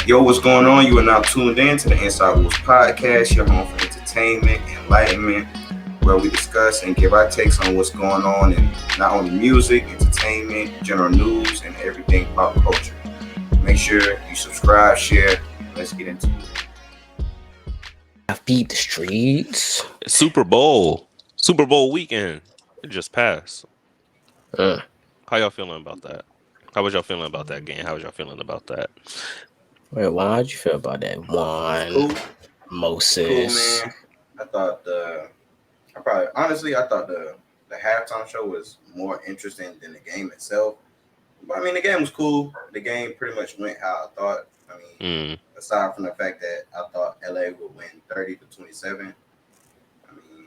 Yo, what's going on? You are now tuned in to the Inside Wolves podcast, your home for entertainment, enlightenment, where we discuss and give our takes on what's going on in not only music, entertainment, general news, and everything pop culture. Make sure you subscribe, share. Let's get into it. I feed the streets. Super Bowl weekend. It just passed. How y'all feeling about that? How was y'all feeling about that game? How was y'all feeling about that? Wait, Juan, how'd you feel about that? Juan, Cool. Moses. Cool, man. I thought the halftime show was more interesting than the game itself. But I mean, the game was cool. The game pretty much went how I thought. I mean, aside from the fact that I thought LA would win 30-27, I mean,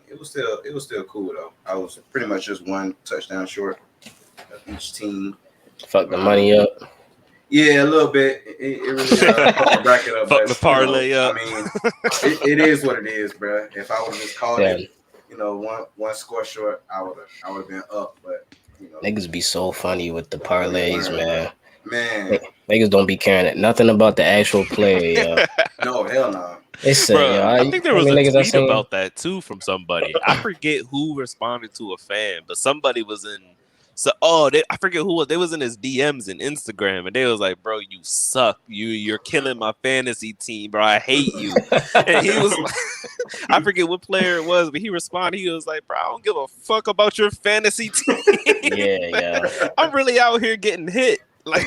it was still cool though. I was pretty much just one touchdown short of each team. Fuck the money up. Yeah, a little bit. It really fucked the bracket up. Fuck the parlay up. I mean, it is what it is, bro. If I would have just called it, one score short, I would have been up. But niggas be so funny with the parlays, man. Man, niggas don't be caring nothing about the actual play. No, hell no. They said, I think there was a tweet about that too from somebody. I forget who responded to a fan, but somebody was in. I forget who was. They was in his DMs and Instagram, and they was like, "Bro, you suck. You're killing my fantasy team, bro. I hate you." And he was, like, I forget what player it was, but he responded. He was like, "Bro, I don't give a fuck about your fantasy team. Yeah. I'm really out here getting hit. Like,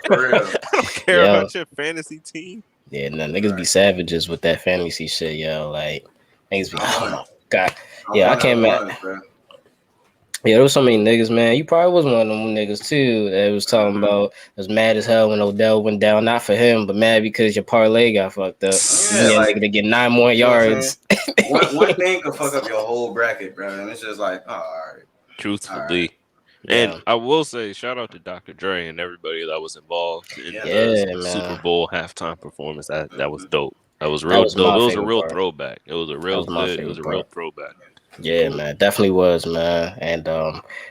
for real. I don't care about your fantasy team." Yeah, no, niggas be savages with that fantasy shit, yo. Like, niggas be, oh my god. Yeah, I can't imagine. Yeah, there was so many niggas, man. You probably was one of them niggas too that was talking about was mad as hell when Odell went down. Not for him, but mad because your parlay got fucked up. Yeah, nigga to get 9 more yards. One thing could fuck up your whole bracket, bro. And it's just like, all right. Truthfully. All right. And I will say, shout out to Dr. Dre and everybody that was involved in the Super Bowl halftime performance. That was dope. That was real dope. It was a real throwback. It was a real good. It was a real throwback. Yeah, man, definitely was, man. And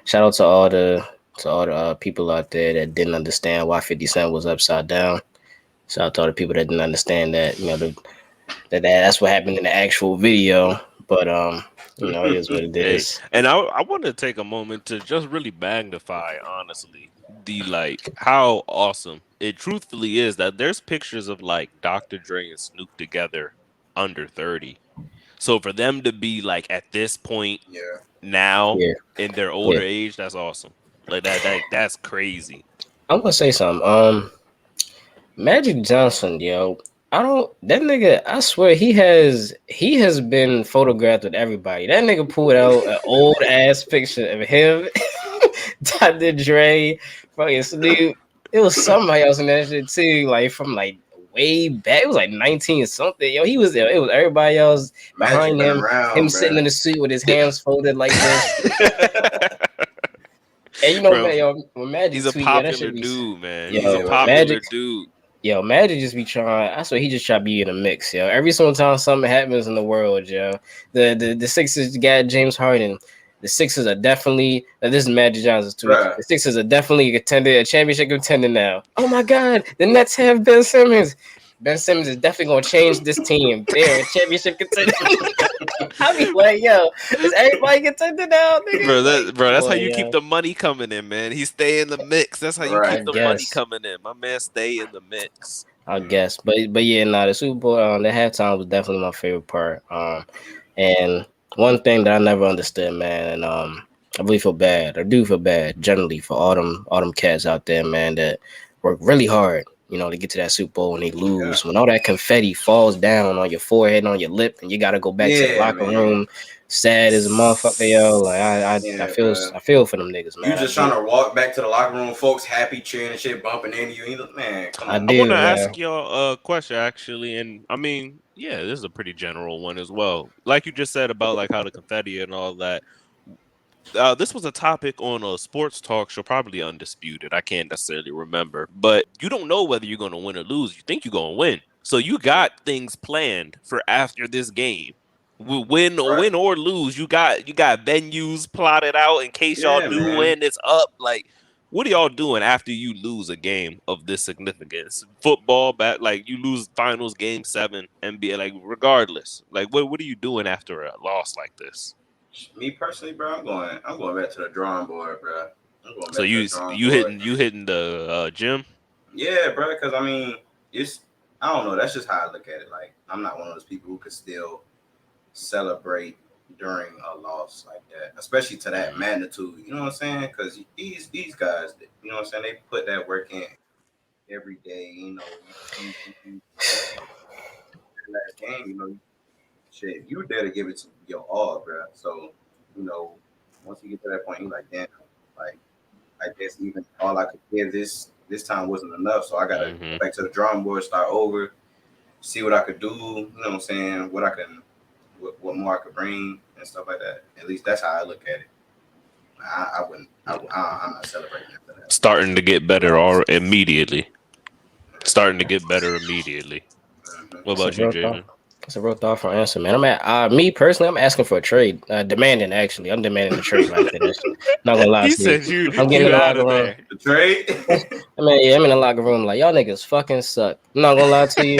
shout out to all the people out there that didn't understand why 50 Cent was upside down. Shout out to all the people that didn't understand that, that's what happened in the actual video. But it is what it is. And I want to take a moment to just really magnify, honestly, how awesome it truthfully is that there's pictures of like Dr. Dre and Snoop together under 30. So for them to be like at this point now in their older age, that's awesome. Like that's crazy. I'm gonna say something. Magic Johnson, yo. That nigga, I swear he has been photographed with everybody. That nigga pulled out an old ass picture of him, Dr. Dre, fucking Snoop. It was somebody else in that shit too, like from like way back. It was like 19 something. Yo, he was there. It was everybody else behind him sitting in the suit with his hands folded like this. And man, when Magic he's a popular dude, man. He's a popular dude. Yo, Magic just be trying. I swear he just try to be in a mix, yo. Every single time something happens in the world, yo. The Sixers got James Harden. The Sixers are definitely. This is Magic Johnson's tweet. Right. The Sixers are definitely a championship contender now. Oh my God, the Nets have Ben Simmons. Ben Simmons is definitely gonna change this team. They're a championship contender. I be like, yo, is everybody contender now, nigga? Bro, that's how you keep the money coming in, man. He stay in the mix. That's how you keep the money coming in. My man stay in the mix. I guess, but yeah, the Super Bowl, the halftime was definitely my favorite part. And one thing that I never understood, man, and I really feel bad. I do feel bad generally for all them cats out there, man, that work really hard, to get to that Super Bowl and they lose. When all that confetti falls down on your forehead and on your lip, and you got to go back to the locker room, sad as a motherfucker, yo. Like I feel for them niggas, man. You just trying to walk back to the locker room, folks happy, cheering and shit, bumping into you. Man, come on. I want to ask y'all a question actually, and I mean, yeah, this is a pretty general one as well. Like you just said about like how the confetti and all that. This was a topic on a sports talk show, probably Undisputed. I can't necessarily remember, but you don't know whether you're going to win or lose. You think you're going to win, so you got things planned for after this game. Win or lose, you got venues plotted out in case y'all do win. It's up. Like, what are y'all doing after you lose a game of this significance? Football, like you lose finals, game 7, NBA, like regardless. Like what are you doing after a loss like this? Me personally, bro, I'm going back to the drawing board, bro. I'm going So back to the drawing board. you hitting the gym? Yeah, bro, because I mean, I don't know. That's just how I look at it. Like, I'm not one of those people who could still celebrate during a loss like that, especially to that magnitude. You know what I'm saying? Because these guys, you know what I'm saying, they put that work in every day. You know, last game, you know, shit, you there to give it to your all, bro. So, you know, once you get to that point, you're like, damn, like I guess even all I could give this time wasn't enough. So I gotta go back to the drawing board, start over, see what I could do. You know what I'm saying? What more I could bring and stuff like that. At least that's how I look at it. I'm not celebrating after that. Starting to get better or immediately. Starting to get better immediately. What about you, Jaden? That's a real thoughtful answer, man. I'm at me personally. I'm asking for a trade, demanding actually. I'm demanding a trade after this. Not gonna lie to you. I'm getting in the locker room. The trade. I'm in the locker room like y'all niggas fucking suck. I'm not gonna lie to you.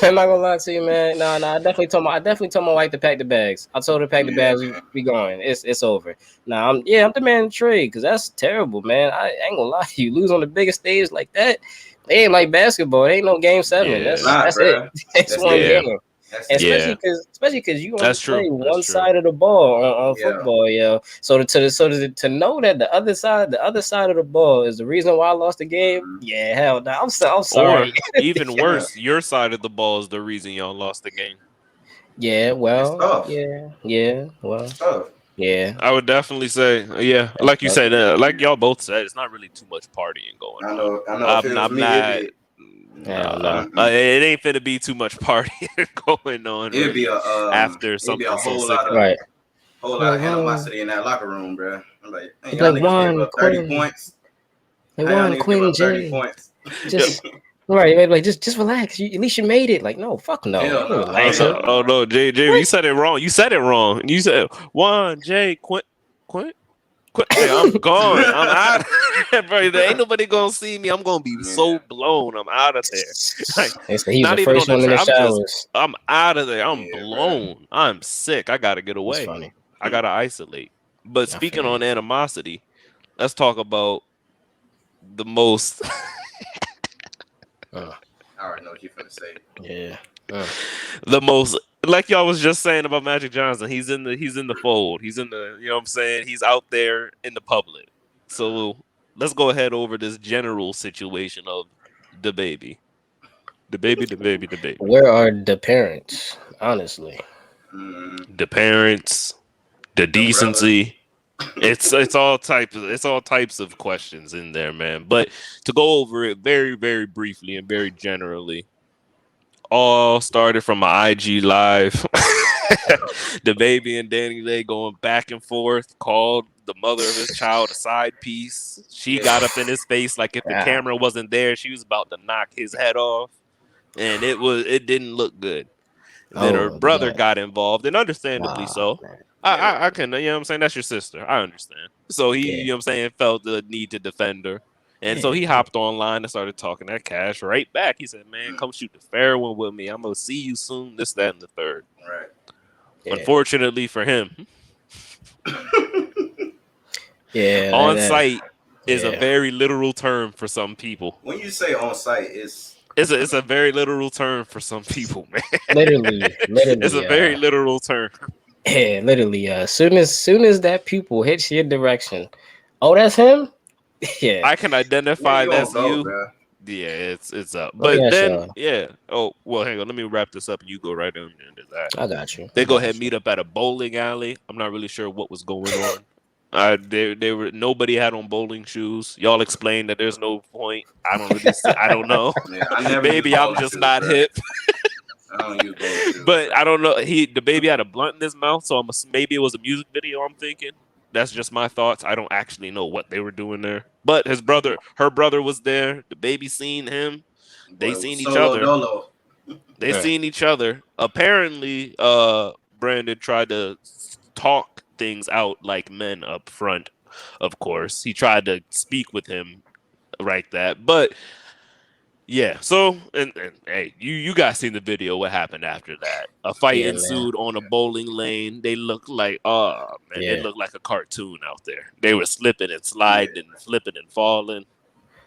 I'm not gonna lie to you, man. No. I definitely told my wife to pack the bags. I told her to pack the bags. We going. It's over. Now I'm demanding a trade because that's terrible, man. I ain't gonna lie to you. Lose on the biggest stage like that. They ain't like basketball. They ain't no game 7. Yeah. That's it. That's one game. Especially because you only play one side of the ball on football, yo. So to know that the other side of the ball is the reason why I lost the game, yeah, hell no. I'm sorry. Or even worse, your side of the ball is the reason y'all lost the game. Yeah, well, yeah, well, yeah. I would definitely say, like you said, like y'all both said, it's not really too much partying going on. I know. I'm not. It ain't finna be too much partying going on. It'd be after something so simple. Right. Whole lot of animosity in that locker room, bro. I'm like, hey, y'all niggas gave up 30 points. They won, Quinn J. Just right, like just relax. At least you made it. Like, no, fuck no. Oh no, Jay, you said it wrong. You said Juan J. Quinn. Hey, I'm gone. I'm out of here, bro. There ain't nobody gonna see me. I'm gonna be so blown. I'm out of there. Like, not even on the showers. I'm out of there. I'm blown. Bro. I'm sick. I gotta get away. I gotta isolate. But speaking on animosity, let's talk about the most. I already know what you're gonna say. Yeah. The most, like y'all was just saying about Magic Johnson, he's in the fold. He's in the, you know what I'm saying? He's out there in the public. So let's go ahead over this general situation of the baby. The baby. Where are the parents? Honestly. The parents, the decency. It's all types of questions in there, man. But to go over it very, very briefly and very generally, all started from my IG live. The baby and Danny Lay going back and forth, called the mother of his child a side piece. She got up in his face like if the camera wasn't there, she was about to knock his head off. And it didn't look good. And then her brother got involved, and understandably so. I can, you know what I'm saying? That's your sister. I understand. So he, you know what I'm saying, felt the need to defend her. And so he hopped online and started talking that cash right back. He said, man, come shoot the fair one with me. I'm going to see you soon, this, that, and the third. Right. Unfortunately for him. On site is a very literal term for some people. When you say on site, it's a very literal term for some people, man. Literally. It's a very literal term. Yeah, literally. Soon as that pupil hits your direction, oh, that's him. Yeah, I can identify that's you. Bro. Yeah, it's up. But Oh, well, hang on. Let me wrap this up, and you go right into that. I got you. They go ahead and meet up at a bowling alley. I'm not really sure what was going on. They were nobody had on bowling shoes. Y'all explained that there's no point. I don't know. Yeah, maybe I'm just not hip. I don't use bowling shoes. But I don't know. The baby had a blunt in his mouth, so maybe it was a music video. I'm thinking. That's just my thoughts. I don't actually know what they were doing there. But her brother was there. The baby seen him. They seen each other. They seen each other. Apparently, Brandon tried to talk things out like men up front. of course. He tried to speak with him like that. But yeah, so and hey, you guys seen the video, what happened after that? A fight Yeah, man. ensued on a bowling lane. They looked like oh man, it Yeah. looked like a cartoon out there. They were slipping and Yeah. sliding and flipping and falling.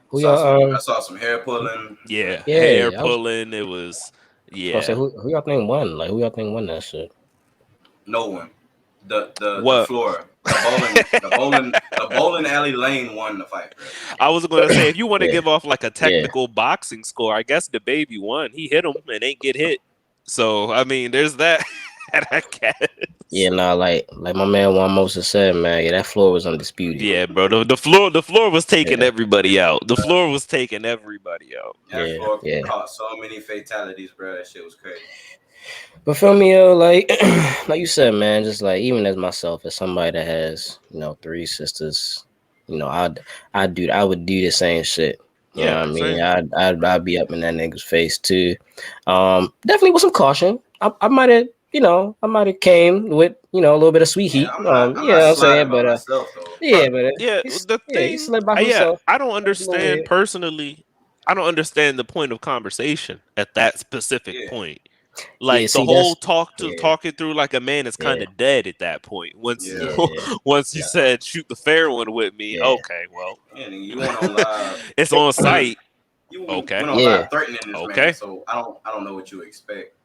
Who I y'all saw some hair pulling. Yeah, hair yeah, I was pulling. It was gonna say yeah. who y'all think won? Like who y'all think won that shit? No one. The What floor. The bowling alley lane won the fight, bro. I was gonna say, if you want to Yeah, give off like a yeah. technical boxing score, I guess the baby won. He hit him and ain't get hit. So I mean, there's that. I guess. Yeah, nah, like my man Juan Mosa said, man, yeah, that floor was undisputed. Yeah, bro. The floor was taking Yeah, everybody out. The floor was taking everybody out. That yeah, floor yeah. caught so many fatalities, bro. That shit was crazy. But feel me, yo, like like you said, man, just like even as myself, as somebody that has, 3 sisters, I would do the same shit. You know Yeah, what I mean? same. I'd be up in that nigga's face too. Definitely with some caution. I might have came with, a little bit of sweet Yeah, heat. I'm You know not what I'm sliding saying? by But myself though. yeah, but Yeah, the he thing, slid by yeah, himself. I don't That's a little understand weird. personally. I don't understand the point of conversation at that specific Yeah, point. Yeah, Like the see whole that's talk it through like a man is kind yeah, of dead at that point. Once yeah, yeah, once he yeah. said shoot the fair one with me, yeah, okay, well, And you went on live. it's on site. You Okay, went on yeah. live threatening this man. okay, So I don't know what you expect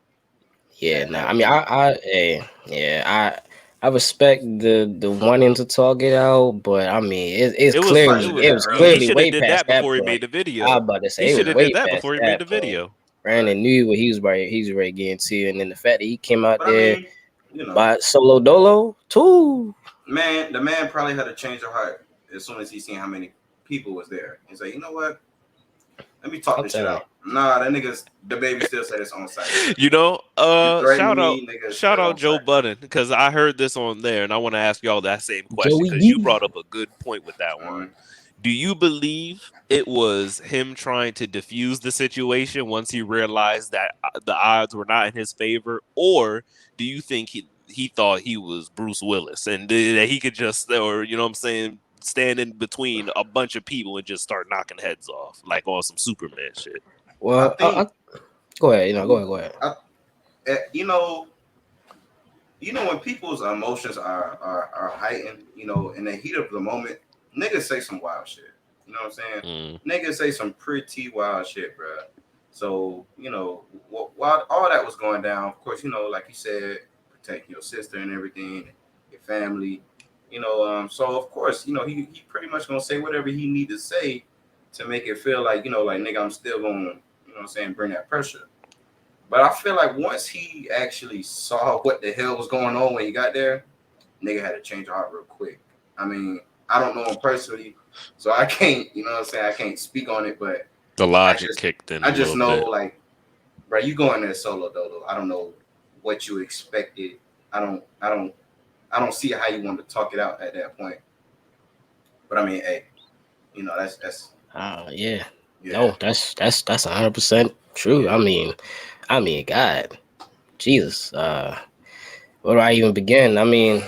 Yeah, at nah. that I mean, point. I respect the wanting to talk it out, but I mean, it was Probably it should was have it did was that he earlier. clearly should have way did past that that before he point. made the I was video. about to He say it should was have way did that past before he made that the point. video. Right. Brandon knew what he was ready to get into, and then the fact that he came out But I there mean, you know, by solo dolo too. the man probably had a change of heart as soon as he seen how many people was there. He's like, you know what? Let me talk I'm this shit telling you. out. Nah, that nigga's the baby still said it's on site, bro. You threaten me, nigga, Shout still out on Joe site. Budden because I heard this on there, and I want to ask y'all that same question Joey because you B. brought up a good point with that one. Mm. Do you believe it was him trying to diffuse the situation once he realized that the odds were not in his favor, or do you think he thought he was Bruce Willis and that he could just, or you know what I'm saying, stand in between a bunch of people and just start knocking heads off like on some Superman shit? I Well, think go ahead. Go ahead. I, you know when people's emotions are heightened, in the heat of the moment, niggas say some wild shit. You know what I'm saying? Mm. Niggas say some pretty wild shit, bro. So while all that was going down, of course, like you said, protect your sister and everything, your family. So of course, he pretty much gonna say whatever he need to say to make it feel like like nigga, I'm still gonna what I'm saying, bring that pressure. But I feel like once he actually saw what the hell was going on when he got there, nigga had to change heart real quick. I mean, I don't know him personally, so I can't, what I'm saying, I can't speak on it, but The I logic just kicked in a I just little know bit. like, bro, you going there solo dolo. I don't know what you expected. I don't see how you want to talk it out at that point. But I mean, hey, that's Yeah. yeah. No, that's 100% true. Yeah. I mean, God, Jesus. Where do I even begin? I mean,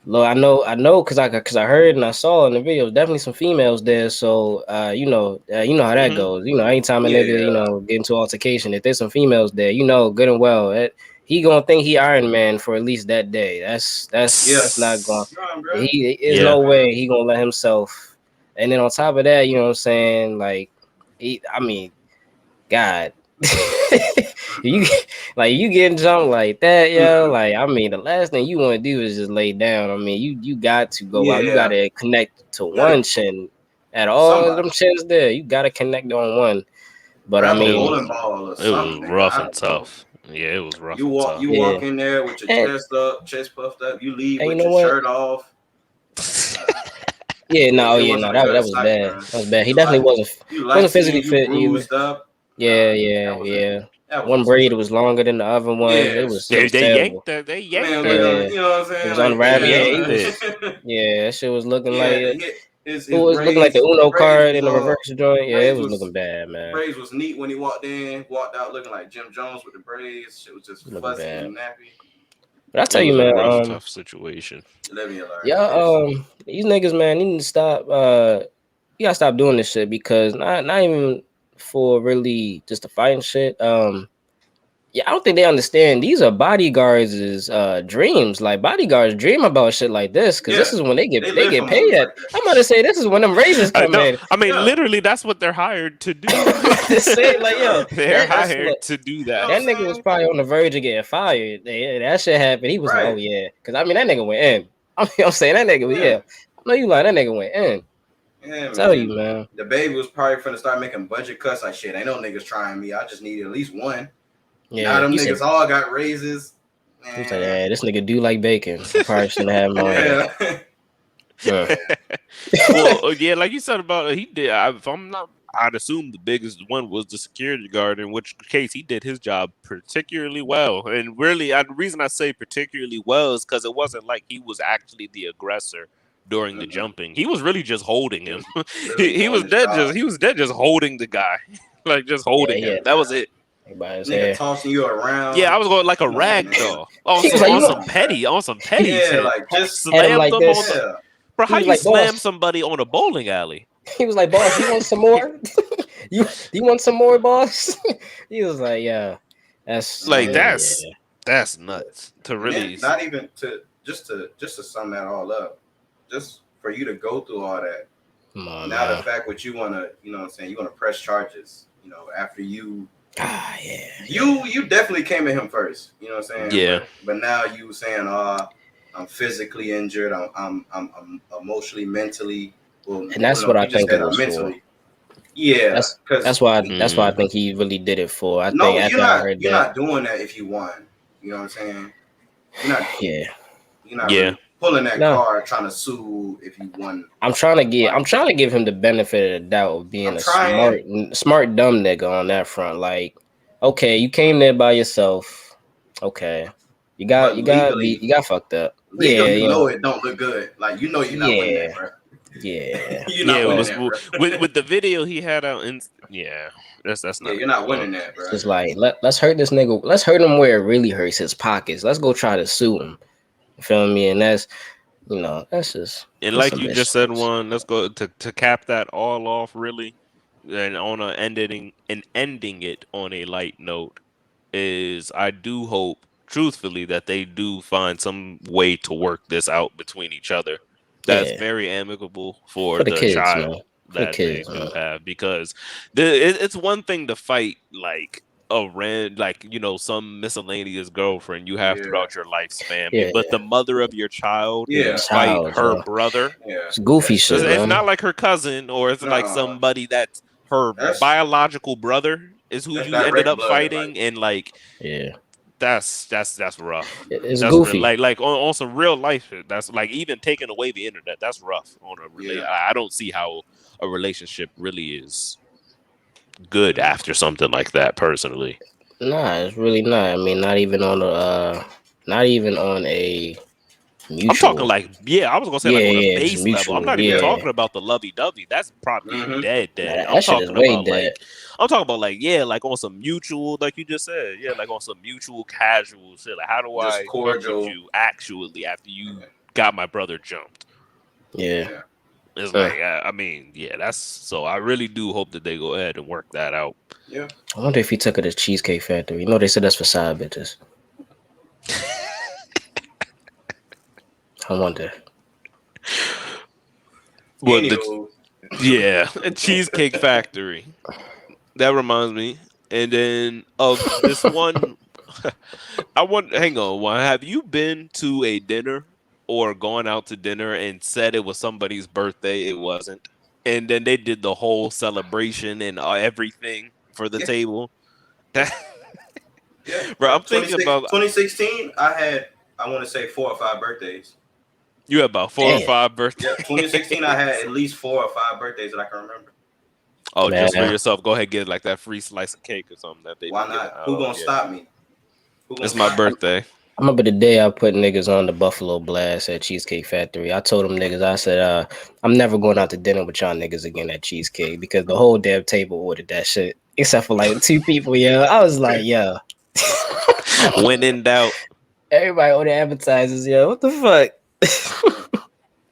look, I know, cause I heard and I saw in the video, definitely some females there. So, you know how that Mm-hmm. goes. Anytime a nigga, Yeah. get into altercation, if there's some females there, good and well, he gonna think he Iron Man for at least that day. That's not going. Yes. Come on, bro. He is Yeah. no way he gonna let himself. And then on top of that, you know what I'm saying? Like, I mean, God. you you getting jumped like that, yo. Mm-mm. Like, I mean, the last thing you want to do is just lay down. I mean, you got to go out. You got Yeah. to connect to You gotta one chin. At all of somebody. them chins there, you got to connect on one. But I Grab a It mean, bowling was ball or it was something, nigga. rough I and don't know. tough. Yeah, it was rough You and walk tough. you yeah. walk in there with your And chest up, chest puffed up. You leave you with know your what? shirt off. Yeah, no, It yeah, no, wasn't a good that was sight, bad. man. That was bad. He You light definitely you light wasn't physically skin, you fit either. bruised up. Yeah, Nah, yeah, yeah. that One wasn't some braid shit. was longer than the other one. It They was they terrible. yanked that. They Man yanked was that. looking like, Yeah, you know what I'm it saying? was Like, unraveled. They Yeah, yanked it. yeah, that shit was looking he like had to it. hit It his was looking like the his Uno braids card was in the reverse joint. Yeah, it braids was was looking bad, man. braids was neat when he walked in, walked out looking like Jim Jones with the braids. Shit was just It was looking fuzzy bad. and nappy. But I tell It you, was a man, rough, tough situation. Live and learn. yeah, these niggas, man, need to stop. You gotta stop doing this shit because not even for really just the fighting shit. Yeah, I don't think they understand. These are bodyguards' dreams. Like bodyguards dream about shit like this because this is when they they get live for paid. moments like I'm about to say this is when them raises I come in. mean, Yeah. literally, that's what they're hired to do. I'm about to say like, yo, They're that's hired to do You know that. what that I'm nigga was saying? probably on the verge of getting fired. That shit happened. He was like, oh Right. yeah, because I mean that nigga went in. I'm saying that nigga, Yeah. I know you like that nigga went in. Yeah, Tell man. you, man. The baby was probably finna start making budget cuts. Like shit, ain't no niggas trying me. I just need at least one. Now Yeah, them he niggas said. all got raises. He said, Man. yeah, this nigga do like bacon. I probably shouldn't have him on here. Yeah. Yeah. Well, yeah, like you said about he did. If I'm not, I'd assume the biggest one was the security guard. In which case, he did his job particularly well. And really, the reason I say particularly well is because it wasn't like he was actually the aggressor during the jumping. He was really just holding him. He was dead. He was dead just holding the guy, like just holding him. That was it. Nigga tossing you around. Yeah, I was going like a rag doll on He was like, some petty Yeah, shit. like just had him like them this. on the. Bro, how was you like, slam boss. somebody on a bowling alley? He was like, boss, you want some more? you want some more, boss? He was like, yeah, that's Like yeah. that's nuts to really. Not even to just to sum that all up, just for you to go through all that. Come on, now man. the fact what you want to, you know what I'm saying, you want to press charges, you know, after you. You definitely came at him first, you know what I'm saying? Yeah. But now you saying, I'm physically injured, I'm emotionally, mentally. Well, and that's what I think it was mentally. For. Yeah, that's why I think he really did it for. I think after I heard you're that, not doing that if you won. You know what I'm saying? You're not. Yeah. You're not really pulling that card trying to sue if you won. I'm trying to give him the benefit of the doubt of being smart dumb nigga on that front. Like, okay, you came there by yourself. Okay. You got fucked up. Legally, you know it don't look good. Like you know you're not winning that, bro. Yeah. You're not winning that, bro. with the video he had out that's not you're not winning that, bro. Just like let's hurt this nigga. Let's hurt him where it really hurts, his pockets. Let's go try to sue him. You feel me? And that's that's just. And like you just said, let's go to cap that all off really, and ending it on a light note is I do hope truthfully that they do find some way to work this out between each other. That's very amicable for the kids, child that they do have, because it's one thing to fight like some miscellaneous girlfriend you have throughout your lifespan, but the mother of your child fight her brother. It's goofy shit. It's not like her cousin, or it's like somebody that's her biological brother is who you ended up fighting, and that's rough. It's that's goofy. Like on some real life shit. That's like even taking away the internet. That's rough on a relationship. I don't see how a relationship really is good after something like that. Personally, nah, it's really not. I mean, not even on a mutual. I'm talking like I was gonna say like on a base level. I'm not even talking about the lovey-dovey. That's probably dead. I'm talking about I'm talking about like on some mutual, like you just said, like on some mutual casual shit. Like how do I work with you actually after you got my brother jumped? Yeah. It's like I mean, that's so. I really do hope that they go ahead and work that out. Yeah. I wonder if he took her to Cheesecake Factory. You know, they said that's for side bitches. I wonder. Well, Cheesecake Factory. That reminds me, and then of this one. Hang on. Have you been to a dinner or gone out to dinner and said it was somebody's birthday? It wasn't, and then they did the whole celebration and everything for the table. Bro, I'm thinking about 2016. I want to say 4 or 5 birthdays. You had about 4 or 5 birthdays. Yeah, 2016. I had at least 4 or 5 birthdays that I can remember. Oh, just for yourself. Go ahead and get like that free slice of cake or something that they. Why not? Who gonna stop me? It's my birthday. I remember the day I put niggas on the Buffalo Blast at Cheesecake Factory. I told them niggas, I said, I'm never going out to dinner with y'all niggas again at Cheesecake because the whole damn table ordered that shit. Except for like 2 people, I was like, When in doubt. Everybody on the advertisers, yo. What the fuck?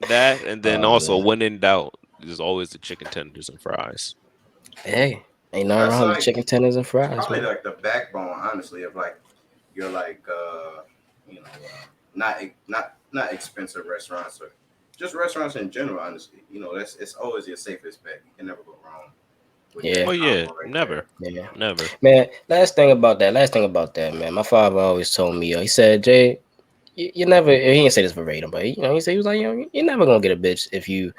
That, and then Oh also man. when in doubt, there's always the chicken tenders and fries. Hey, ain't nothing That's wrong with like chicken tenders and it's fries, probably man. like the backbone, honestly, of like you're like you know not expensive restaurants or just restaurants in general. Honestly, you know that's it's always your safest bet. You can never go wrong with Yeah, Oh that yeah, combo right there. never, yeah. never. Man, last thing about that, man. My father always told me, he said, Jay, you never, he didn't say this verbatim, but he was like, you're never gonna get a bitch if you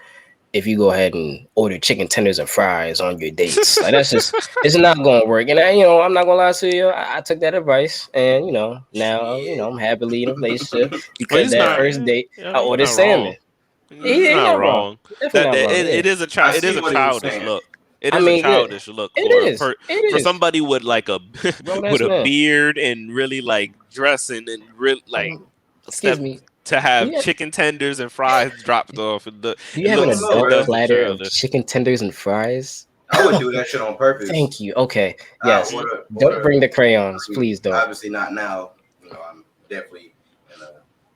go ahead and order chicken tenders and fries on your dates. Like that's just it's not gonna work. And I'm not gonna lie to you. I took that advice, and now Shit. I'm happily in a relationship Well, because he's that not. first date I I mean, you're ordered not wrong. salmon. He's He not not wrong. wrong. He definitely That, not that wrong. Yeah. I it is see a what he was childish saying. look. It I is a mean, yeah, childish look it for is. It for is. somebody with like a Grown with ass a man. beard and really like dressing and real like Excuse step me. to Do have you, chicken tenders and fries dropped off. do you It have an I don't looks know, it adult bro. does look platter of childish. chicken tenders and fries? I would do that shit on purpose. Thank you. Okay. I Yes. Don't order. bring the crayons. I mean, Please don't. obviously not now. You know, I'm definitely in a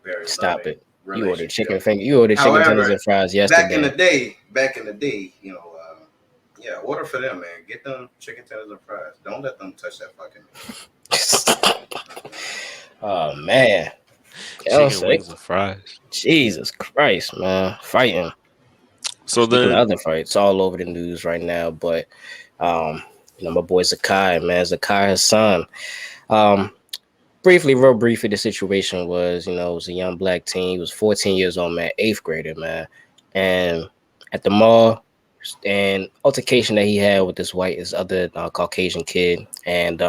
very Stop loving it. relationship. You ordered chicken tenders However, and fries back in yesterday. the day, you know, yeah, order for them, man. Get them chicken tenders and fries. Don't let them touch that fucking meat. Oh man. I'm Chicken sick. wings and fries. Jesus Christ, man. Fighting. So Speaking of then, other fights, all over the news right now, but my boy Zakai, man, Zakai Hassan. Um, real briefly, the situation was, it was a young black teen. He was 14 years old, man, eighth grader, man. And at the mall, and altercation that he had with this other Caucasian kid, and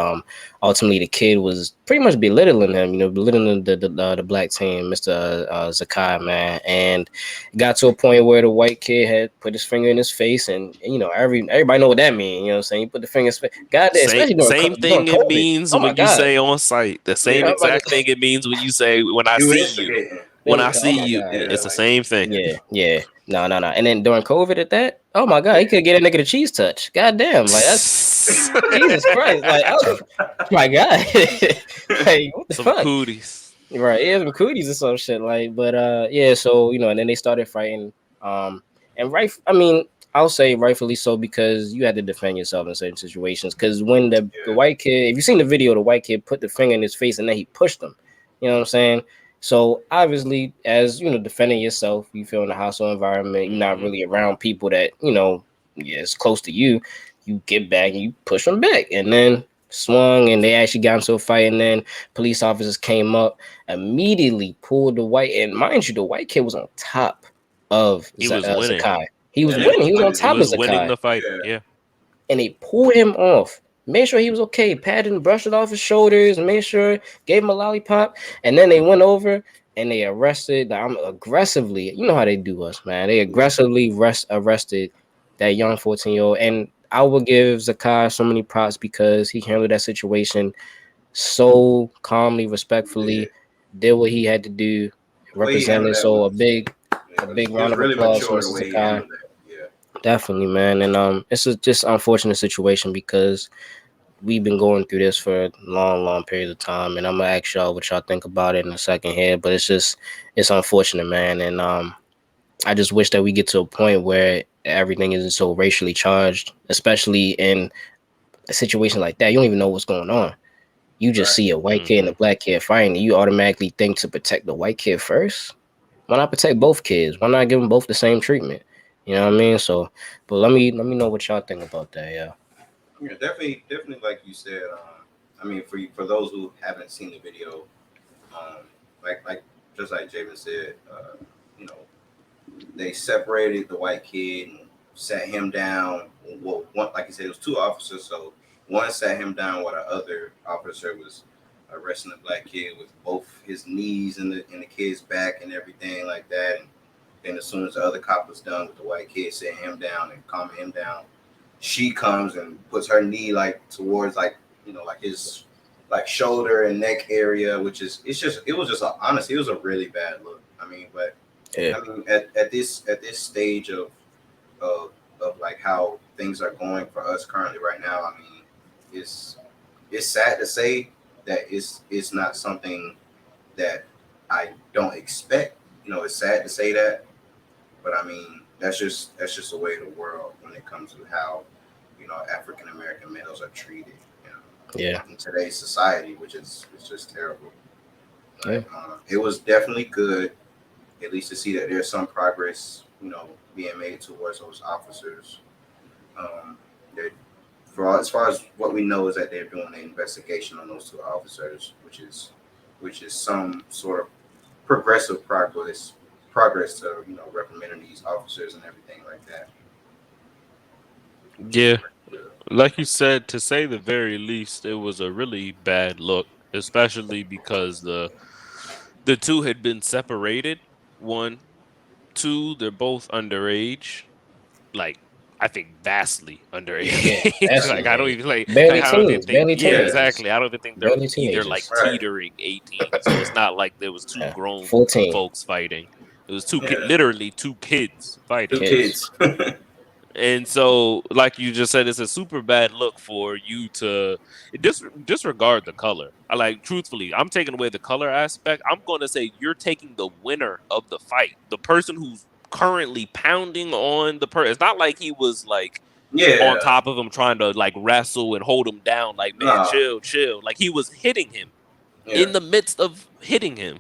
ultimately the kid was pretty much belittling him, belittling the black teen, Mr. Zakai, man, and it got to a point where the white kid had put his finger in his face, and everybody know what that means, you know what I'm saying? He put the finger in his face, God, especially same during thing it COVID. means Oh my when you God, say on site. The same Yeah, I'm about to exact thing it means when you say when I you see you. instigating. When I oh see my you, God. Yeah, it's the like same thing. Yeah, yeah. No, no, no. And then during COVID at that, oh my God, yeah. he could get a nigga the cheese touch. God damn, like that's Jesus Christ. Like, oh my God. Like, what the Some fuck? cooties. Right. Yeah, some cooties or some shit. Like, but yeah, so and then they started fighting. And I mean, I'll say rightfully so because you had to defend yourself in certain situations. Because when the Yeah, white kid, if you seen the video, the white kid put the finger in his face and then he pushed him. You know what I'm saying? So obviously, as defending yourself, you feel in a hostile environment, you're not Hmm. really around people that yeah, it's close to you. You get back and you push them back, and then swung, and they actually got into a fight, and then police officers came up, immediately pulled the white, and mind you, the white kid was on top of He was winning. Zakai. He was yeah, he Yeah, winning. was He was on winning. he top of was winning Zakai, the fight. Yeah, Yeah. and they pulled him off. Made sure he was okay. Patted and brushed it off his shoulders, and made sure gave him a lollipop. And then they went over and they arrested. Aggressively. You know how they do us, man. They aggressively arrested that young 14-year-old. And I will give Zakai so many props because he handled that situation so calmly, yeah. respectfully, did what he had to do, The way he handled represented. that So was, a yeah, big he round was of really applause for mature the Mr. way he Zakai. handled that. Yeah, Definitely, man. And it's just unfortunate situation because we've been going through this for a long, long period of time. And I'm gonna ask y'all what y'all think about it in a second here. But it's unfortunate, man. And I just wish that we get to a point where everything isn't so racially charged, especially in a situation like that. You don't even know what's going on. You just right. see a white kid and Hmm. a black kid fighting, and you automatically think to protect the white kid first. Why not protect both kids? Why not give them both the same treatment? You know what I mean? So, but let me know what y'all think about that. Yeah. Yeah, definitely, like you said. I mean, for those who haven't seen the video, um, like just like Javen said, you know, they separated the white kid and sat him down. Well, one, like you said, it was two officers, so one sat him down while the other officer was arresting the black kid with both his knees in the kid's back and everything like that. And then as soon as the other cop was done with the white kid, sitting him down and calming him down, she comes and puts her knee like towards like like his like shoulder and neck area, which is it was just honestly it was a really bad look. I mean, but Yeah. I mean, at this stage of of like how things are going for us currently right now, I mean, it's it's sad to say that it's not something that I don't expect. It's sad to say that, but I mean that's just the way of the world when it comes to how African American males are treated. Yeah. In today's society, which is it's just terrible. Yeah. It was definitely good, at least to see that there's some progress, being made towards those officers. Um, they as far as what we know is that they're doing an investigation on those two officers, which is some sort of progressive progress to reprimanding these officers and everything like that. Yeah, like you said, to say the very least, it was a really bad look, especially because the two had been separated. One, two, they're both underage. Like I think vastly Yeah. underage. That's like I don't underage. even like Barely I don't even teens. think Barely yeah, teenagers. exactly. I don't even think they're Barely either like teenagers. Right? teetering 18. So it's not like there was two Yeah. grown 14 folks fighting. It was Yeah, literally two kids fighting. two kids. kids. And so, like you just said, it's a super bad look for you to disregard the color. I like, truthfully, I'm taking away the color aspect. I'm going to say you're taking the winner of the fight, the person who's currently pounding on the person. It's not like he was like on Yeah, top of him trying to like wrestle and hold him down. Like, man, nah, chill, chill. Like he was hitting him yeah, in the midst of hitting him.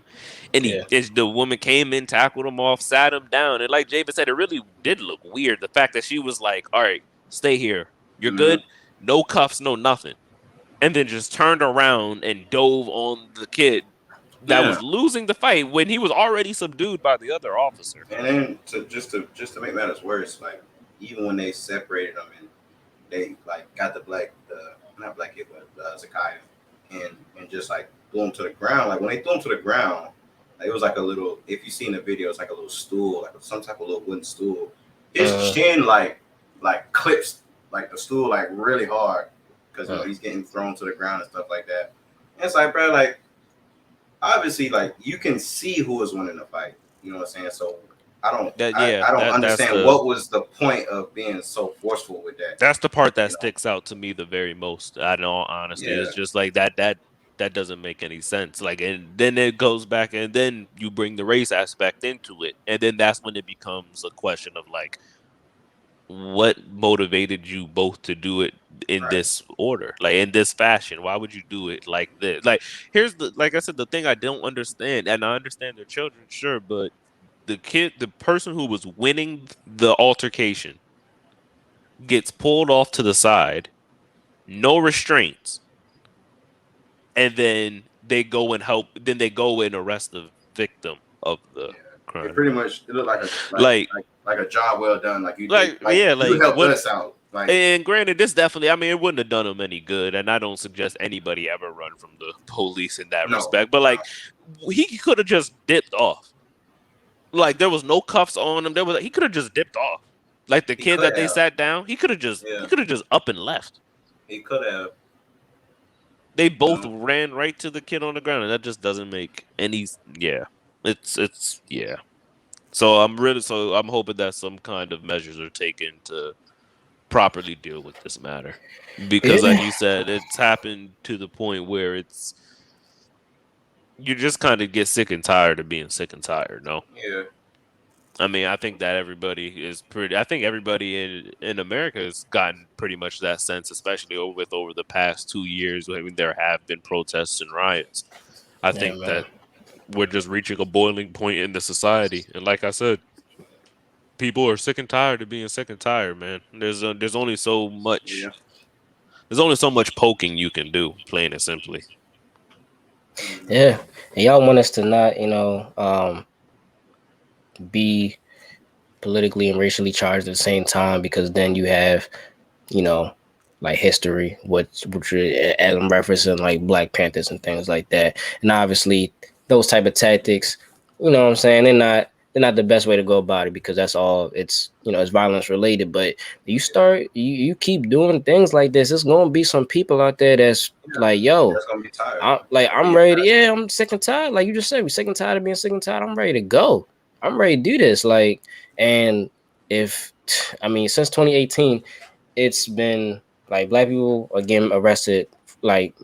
And Yeah. the woman came in, tackled him off, sat him down. And like Javen said, it really did look weird. The fact that she was like, all right, stay here. You're hmm good. No cuffs, no nothing. And then just turned around and dove on the kid that yeah. was losing the fight when he was already subdued by the other officer. And then to make matters worse, like even when they separated them and they like got the not black kid but Zakiah and just like threw him to the ground. Like when they threw him to the ground, like, it was like a little. If you see in the video, it's like a little stool, like some type of little wooden stool. His chin like clips like the stool like really hard because he's getting thrown to the ground and stuff like that. And it's like, bro, like obviously, like you can see who is winning the fight. You know what I'm saying? So I don't understand what was the point of being so forceful with that. That's the part that You know? sticks out to me the very most. I know, honestly, Yeah, it's just like that doesn't make any sense. Like, and then it goes back, and then you bring the race aspect into it, and then that's when it becomes a question of like, what motivated you both to do it in right. this order, like in this fashion? Why would you do it like this? Like, here's like I said, the thing I don't understand, and I understand their children, sure, but the person who was winning the altercation gets pulled off to the side, no restraints, and then they go and help. Then they go and arrest the victim of the Yeah. It crime. pretty much it looked like Like, like a job well done. Like you did, like like yeah, you like helped what? us out. Like And granted, this definitely, I mean, it wouldn't have done him any good, and I don't suggest anybody ever run from the police in that no, respect. But like, he could have just dipped off. Like there was no cuffs on him. He could have just dipped off. Like the he kid could that they have. sat down, he Yeah, could have just up and left. he could have. They You both know, ran right to the kid on the ground, and that just doesn't make any. Yeah, it's yeah. So I'm hoping that some kind of measures are taken to properly deal with this matter, because like Yeah. you said, it's happened to the point where you just kind of get sick and tired of being sick and tired. No, yeah, I mean I think that everybody is pretty. I think everybody in America has gotten pretty much that sense, especially over the past 2 years. I mean there have been protests and riots. I Yeah, think man. that we're just reaching a boiling point in the society, and like I said, people are sick and tired of being sick and tired, man. There's only so yeah. much. There's only so much poking you can do, plain and simply. Mhm. Yeah. And y'all want us to not, be politically and racially charged at the same time because then you have, you know, like history, which I'm referencing like Black Panthers and things like that. And obviously those type of tactics, you know what I'm saying, they're not the best way to go about it because that's all it's it's violence related. But you keep doing things like this, there's gonna be some people out there that's Yeah, like, yo, that's gonna be tired. I'm Yeah, ready to, yeah, I'm sick and tired. Like you just said, we're sick and tired of being sick and tired. I'm ready to go. I'm ready to do this. Like, and if I mean since 2018, it's been like Black people are getting arrested like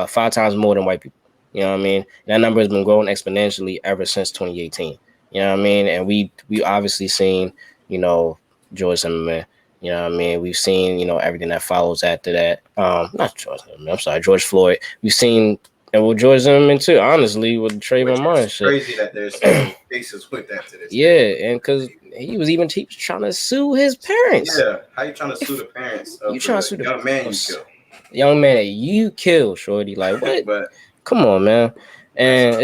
5 times more than white people. You know what I mean? That number has been growing exponentially ever since 2018. You know what I mean? And we obviously seen, you know, George Zimmerman. You know what I mean? We've seen, you know, everything that follows after that. Not George Zimmerman, I'm sorry, George Floyd. We've seen, and with George Zimmerman too, honestly, with the Trayvon Martin shit. Crazy that there's still cases with that to this day. Yeah, and because he was trying to sue his parents. Yeah, how you trying to sue the parents of the young man you killed? Young man that you killed, shorty. Like, what? But come on, man. And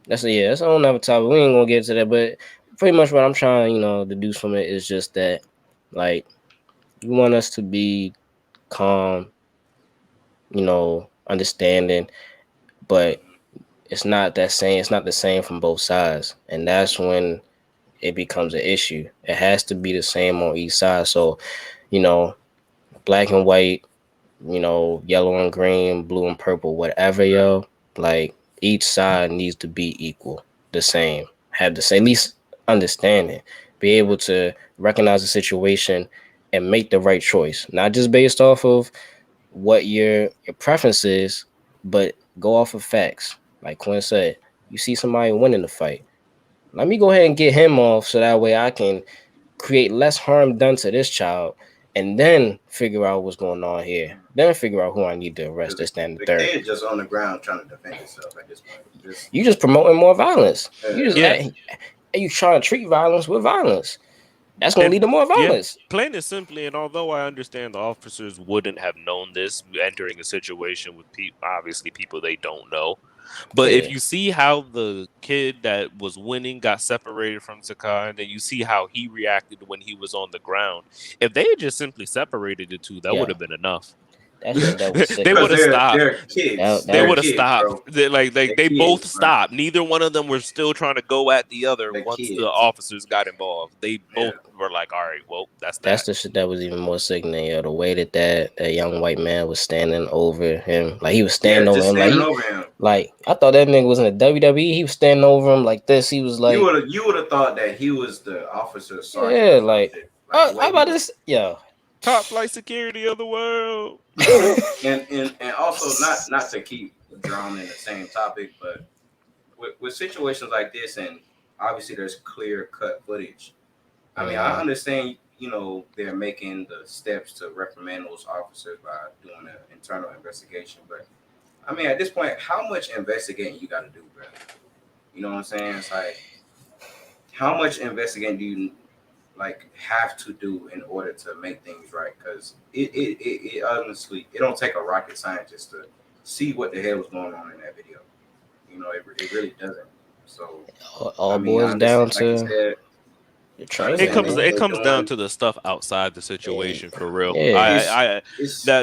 that's a whole nother topic. We ain't gonna get to that, but pretty much what I'm trying, you know, deduce from it is just that, like, you want us to be calm, you know, understanding, but it's not the same from both sides, and that's when it becomes an issue. It has to be the same on each side. So, you know, black and white, you know, yellow and green, blue and purple, whatever, yo, like, each side needs to be equal, the same, have the same, at least understanding, be able to recognize the situation and make the right choice, not just based off of what your preference is, but go off of facts. Like Quinn said, you see somebody winning the fight, let me go ahead and get him off so that way I can create less harm done to this child, and then figure out what's going on here. Then figure out who I need to arrest. This, and the third. The kid just on the ground trying to defend himself at this point. You just promoting more violence. You trying to treat violence with violence. That's going to lead to more violence. Yeah, plain and simply, and although I understand the officers wouldn't have known this entering a situation with obviously people they don't know, but if you see how the kid that was winning got separated from Sakai, and then you see how he reacted when he was on the ground, if they had just simply separated the two, that would have been enough. They would have stopped. They're kids. They would have stopped. They both stopped. Neither one of them were still trying to go at the other once the officers got involved. They both were like, "All right, well, that's that." That's the shit that was even more sickening. Yo, the way that young white man was standing over him, like he was standing over him. Like I thought that nigga was in the WWE. He was standing over him like this. He was like, you would have thought that he was the officer. Yeah, like how about this? Yeah. Top flight security of the world. and also not to keep drowning in the same topic, but with situations like this, and obviously there's clear cut footage. I mean, I understand, you know, they're making the steps to reprimand those officers by doing an internal investigation, but I mean, at this point, how much investigating you got to do, bro? You know what I'm saying? It's like, how much investigating do you have to do in order to make things right? Because it honestly, it don't take a rocket scientist to see what the hell was going on in that video. You know, it really doesn't. So all boils down to it comes down to the stuff outside the situation, for real. That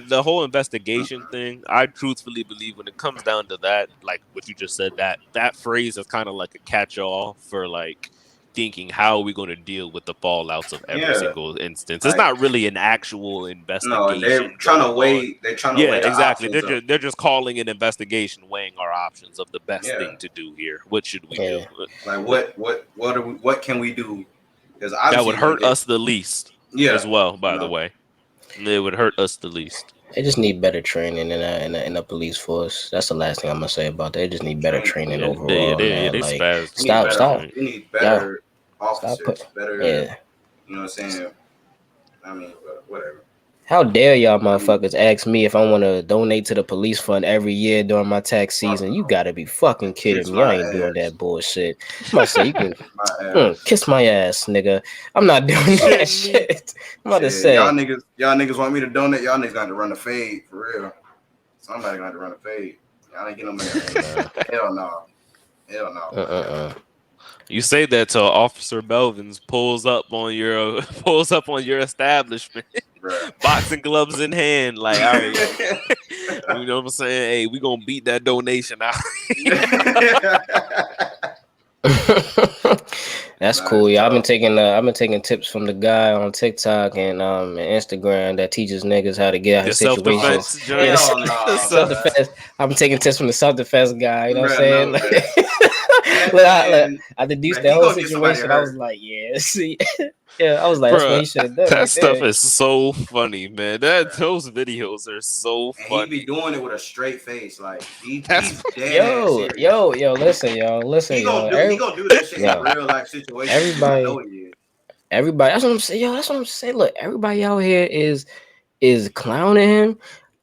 the whole investigation thing, I truthfully believe when it comes down to that, like what you just said, that phrase is kind of like a catch-all for like thinking how are we going to deal with the fallouts of every single instance. It's not really an actual investigation. No, they're trying to weigh. They're trying to weigh. Exactly. They're just calling an investigation, weighing our options of the best thing to do here. What should we do? Like what can we do? Because that would hurt us the least. As well. By the way, it would hurt us the least. They just need better training in a police force. That's the last thing I'm gonna say about that. They just need better training overall. Stop. You need better officers. Better. You know what I'm saying? I mean, whatever. How dare y'all motherfuckers ask me if I want to donate to the police fund every year during my tax season? You gotta be fucking kidding me. I ain't doing that bullshit. I'm about to say, you can kiss my ass, nigga. I'm not doing that shit. I'm about to say. Y'all niggas want me to donate? Y'all niggas got to run a fade, for real. Somebody got to run a fade. Y'all ain't getting no money. Hell no. You say that till Officer Belvins pulls up on your establishment, boxing gloves in hand, like, all right, you know what I'm saying? Hey, we gonna beat that donation out. That's cool. Yeah, I've been taking tips from the guy on TikTok and Instagram that teaches niggas how to get out of situations. Self-defense. I'm taking tips from the self-defense guy. You know what I'm saying? I deduced like, the he whole gonna get somebody situation. I was hurt. like, yeah, see, yeah, I was like, that's what Bruh, he should have done that right stuff there. is so funny, man. Those videos are so And he be funny. doing it with a straight face, like That's he's dead ass serious. Listen, He y'all. gonna do that shit in Yo, real life situations too. I know everybody, he is. that's what I'm saying. Yo, that's what I'm saying. Look, everybody out here is clowning him.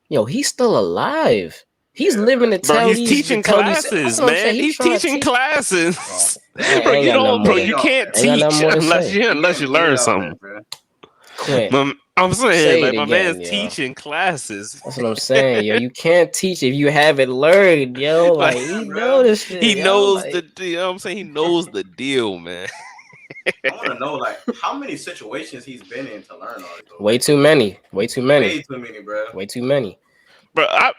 Yo, he's still alive. He's Yeah, living to bro. tell He's these teaching That's classes, what I'm saying. man. He He's trying to teaching teach. classes. I Bro, ain't you got know, nothing bro, more paid to. you off can't that. Ain't got teach nothing more to unless say. you Getting paid learn off something. that, bro. Quint, I'm saying, say like, it my man's again, yo. teaching classes. That's what I'm saying, yo. You can't teach if you haven't learned, yo. Like, Like Yeah, he know bro. this he shit, yo. knows Like you know what I'm saying? He knows the deal, man. I want to know like how many situations he's been in to learn all this. way too many, way too many, Way too many, bro. way too many. But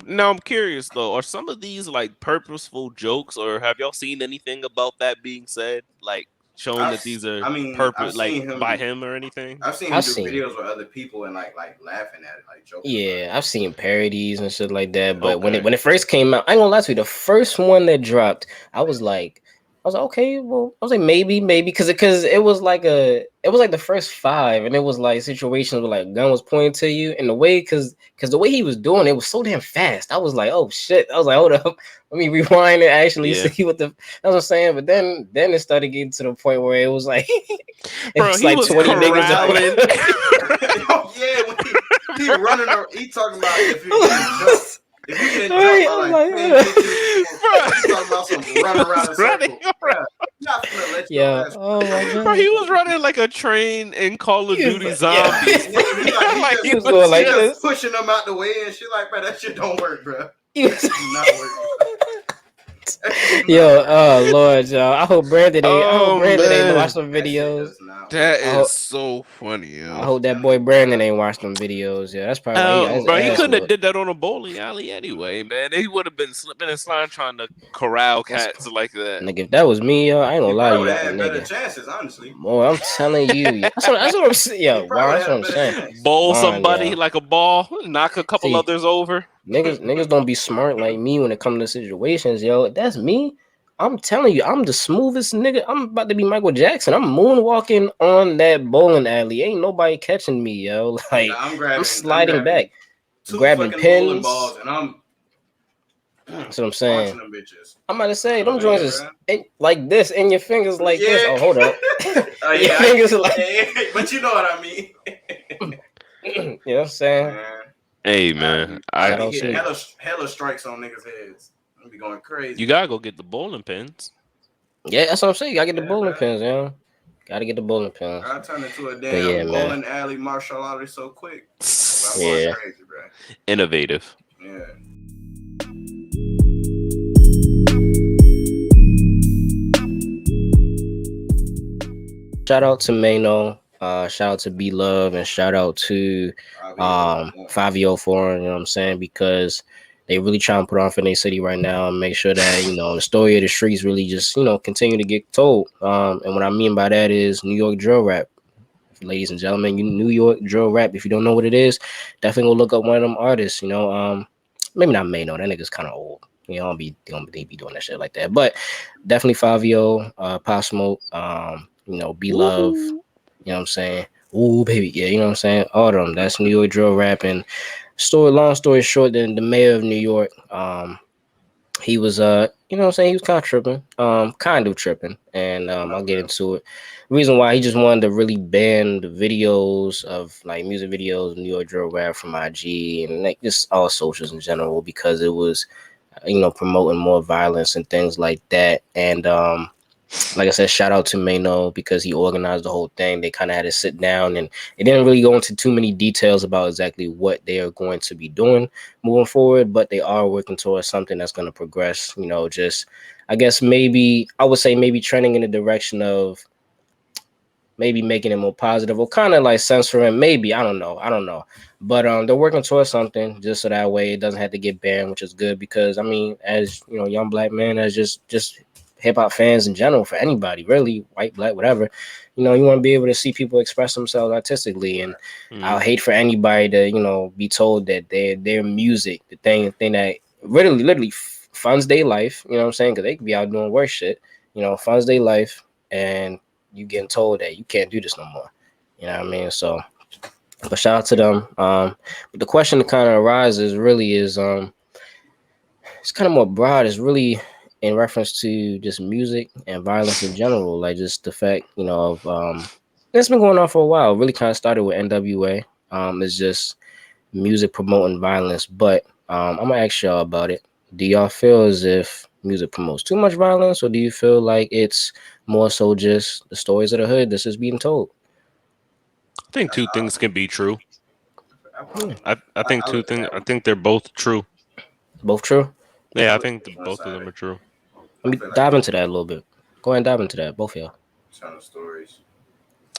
now I'm curious though. Are some of these like purposeful jokes, or have y'all seen anything about that being said? Like showing that these are I mean, purpose, like by him or anything? I've seen him I've do seen, videos with other people and like laughing at it, like joking about yeah, it. I've seen parodies and shit like that. But Okay. when it first came out, I ain't gonna lie to you. The first one that dropped, I was like, okay, well, I was like, maybe, because it was like the first five, and it was like situations where like gun was pointing to you, and the way, because the way he was doing it was so damn fast. I was like, oh shit. I was like, hold up, let me rewind and actually Yeah. see what that's what I'm saying. But then it started getting to the point where it was like, Bro, he like was 20 niggas. corralling. Oh yeah, when he running, he talking about if you get jumped. If you get jumped by like 10, 15 people, he's talking about some run around in circle. Bruh, not gonna let your Yeah. ass. Oh my Bro, god. he was running like a train in Call of He was Duty like, yeah. Zombies. Nigga, he like Like, He was going like just this. pushing them out the way and shit like, bro, that shit don't work, bro. He That was- shit do not work. That shit do Yo, not work. oh Lord, y'all. I hope Brandon Oh ain't man, watched some That shit videos. does not work. that I is hope so funny, I yo. hope that boy Brandon ain't watched them videos. Yeah, that's probably why he got his Bro, he ass couldn't have whooped. did that on a bowling alley anyway, man. He would have been slipping and sliding trying to corral That's cats like that. nigga. If that was me, yo, I ain't He gonna lie to probably you, would have had better nigga. chances, honestly. Boy, I'm telling you, yeah. That's what I'm saying. He Yo, probably Juan, would that's have what had I'm a better saying. chance. Bowl Juan, somebody yo. like a ball, knock a couple See, others over. niggas don't be smart like me when it comes to situations, yo. If that's me. I'm telling you, I'm the smoothest nigga. I'm about to be Michael Jackson. I'm moonwalking on that bowling alley. Ain't nobody catching me, yo. Like I'm I'm grabbing sliding back, two grabbing fucking bowling pins. balls and I'm That's what I'm launching saying. them bitches. I'm about to say, them Yeah, joints is bro. like this, and your fingers like this. Yeah. Oh, hold up. Oh Your yeah, fingers are like, but you know what I mean. you know what I'm saying? Man, Hey I man, be, I Shout be out hitting to hella strikes on niggas' heads. I be going crazy. you gotta go get the bowling pins. Yeah, that's what I'm saying. You gotta get the Yeah, bowling bro. pins, yo. Gotta get the bowling pins. I turned into a But yeah, damn man. bowling alley martial artist so quick. Bro, I'm going Yeah. crazy, bro. Innovative. Yeah. Shout out to Mano. Shout out to B Love, and shout out to 5 Foreign, you know what I'm saying? Because they really trying to put on for their city right now and make sure that, the story of the streets really just, continue to get told. And what I mean by that is New York Drill Rap. Ladies and gentlemen, New York Drill Rap. If you don't know what it is, definitely go look up one of them artists, maybe not Mano, that nigga's kind of old. Don't be doing that shit like that. But definitely 5 Pop Smoke, B Love, you know what I'm saying? Ooh, baby, yeah, you know what I'm saying? All of them. That's New York Drill Rap. And long story short, the mayor of New York, he was you know what I'm saying, he was kind of tripping. And I'll get into it. Reason why he just wanted to really ban the videos of like music videos of New York Drill Rap from IG and like just all socials in general, because it was promoting more violence and things like that. And like I said, shout out to Mano because he organized the whole thing. They kind of had to sit down, and it didn't really go into too many details about exactly what they are going to be doing moving forward, but they are working towards something that's going to progress, just, I guess, maybe trending in the direction of maybe making it more positive, or kind of like censoring, maybe, I don't know. But they're working towards something just so that way it doesn't have to get banned, which is good because, I mean, as young black man, as just hip-hop fans in general, for anybody really, white, black, whatever, you want to be able to see people express themselves artistically. And I'll hate for anybody to be told that their music, the thing that literally funds their life. You know what I'm saying? Because they could be out doing worse shit. You know, funds their life, and you getting told that you can't do this no more. You know what I mean? So, but shout out to them. But the question that kind of arises really is it's kind of more broad. It's really in reference to just music and violence in general, like just the fact, you know, of it's been going on for a while. It really kind of started with NWA. It's just music promoting violence, but I'm gonna ask y'all about it. Do y'all feel as if music promotes too much violence, or do you feel like it's more so just the stories of the hood that's just being told? I think two things can be true. Yeah. I think I two look at things. that I one. think they're both true. Both true. Yeah, I I look think at one both of side. them are true. Let I me feel like dive into that a little bit. Go ahead and dive into that, both of y'all. telling stories.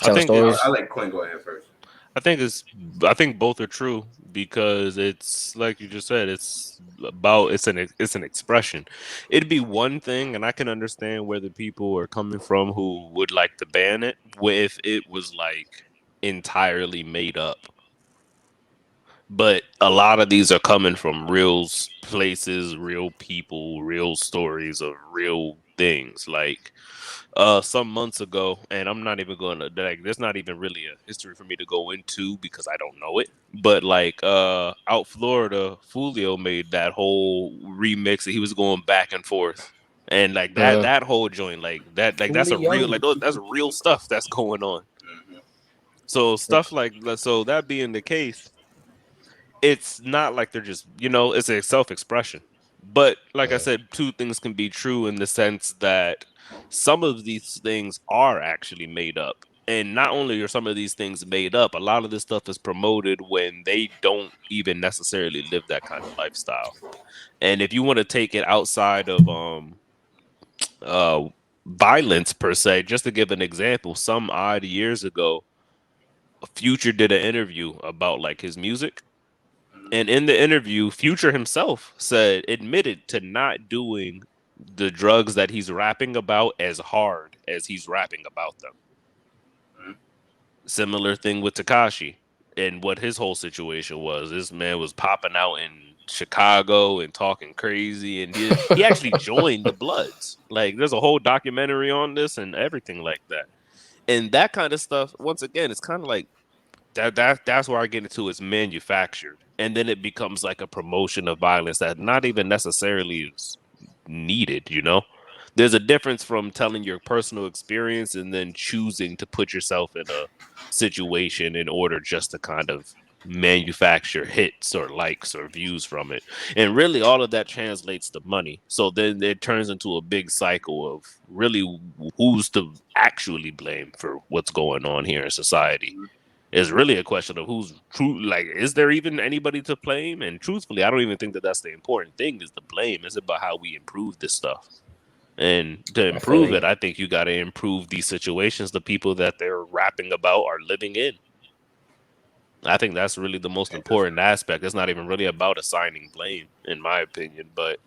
I Telling think I stories. it's. let Quinn go ahead first. I think it's. I think both are true because it's like you just said. It's about. It's an expression. It'd be one thing, and I can understand where the people are coming from who would like to ban it. If it was like entirely made up. But a lot of these are coming from real places, real people, real stories of real things. Like some months ago, and I'm not even going to like. There's not even really a history for me to go into because I don't know it. But like out Florida, Fulio made that whole remix that he was going back and forth. And like Uh, that whole joint, like that's a real Julio. that's real stuff that's going on. Hmm. So stuff like so that being the case, it's not like they're just it's a self-expression. But like I said, two things can be true in the sense that some of these things are actually made up, and not only are some of these things made up, a lot of this stuff is promoted when they don't even necessarily live that kind of lifestyle. And if you want to take it outside of uh violence per se, just to give an example, some odd years ago, Future did an interview about like his music. And in the interview, Future himself admitted to not doing the drugs that he's rapping about as hard as he's rapping about them. Similar thing with Takashi and what his whole situation was. This man was popping out in Chicago and talking crazy, and he actually joined the Bloods. Like there's a whole documentary on this and everything like that. And that kind of stuff, once again, it's kind of like that's where I get into is manufactured, and then it becomes like a promotion of violence that not even necessarily is needed. There's a difference from telling your personal experience and then choosing to put yourself in a situation in order just to kind of manufacture hits or likes or views from it. And really all of that translates to money, so then it turns into a big cycle of really who's to actually blame for what's going on here in society. It's really a question of who's true. Like, is there even anybody to blame? And truthfully, I don't even think that that's the important thing. Is the blame? It's about how we improve this stuff. And to I feel improve you. it, I think you got to improve these situations the people that they're rapping about are living in. I think that's really the most important aspect. It's not even really about assigning blame, in my opinion. But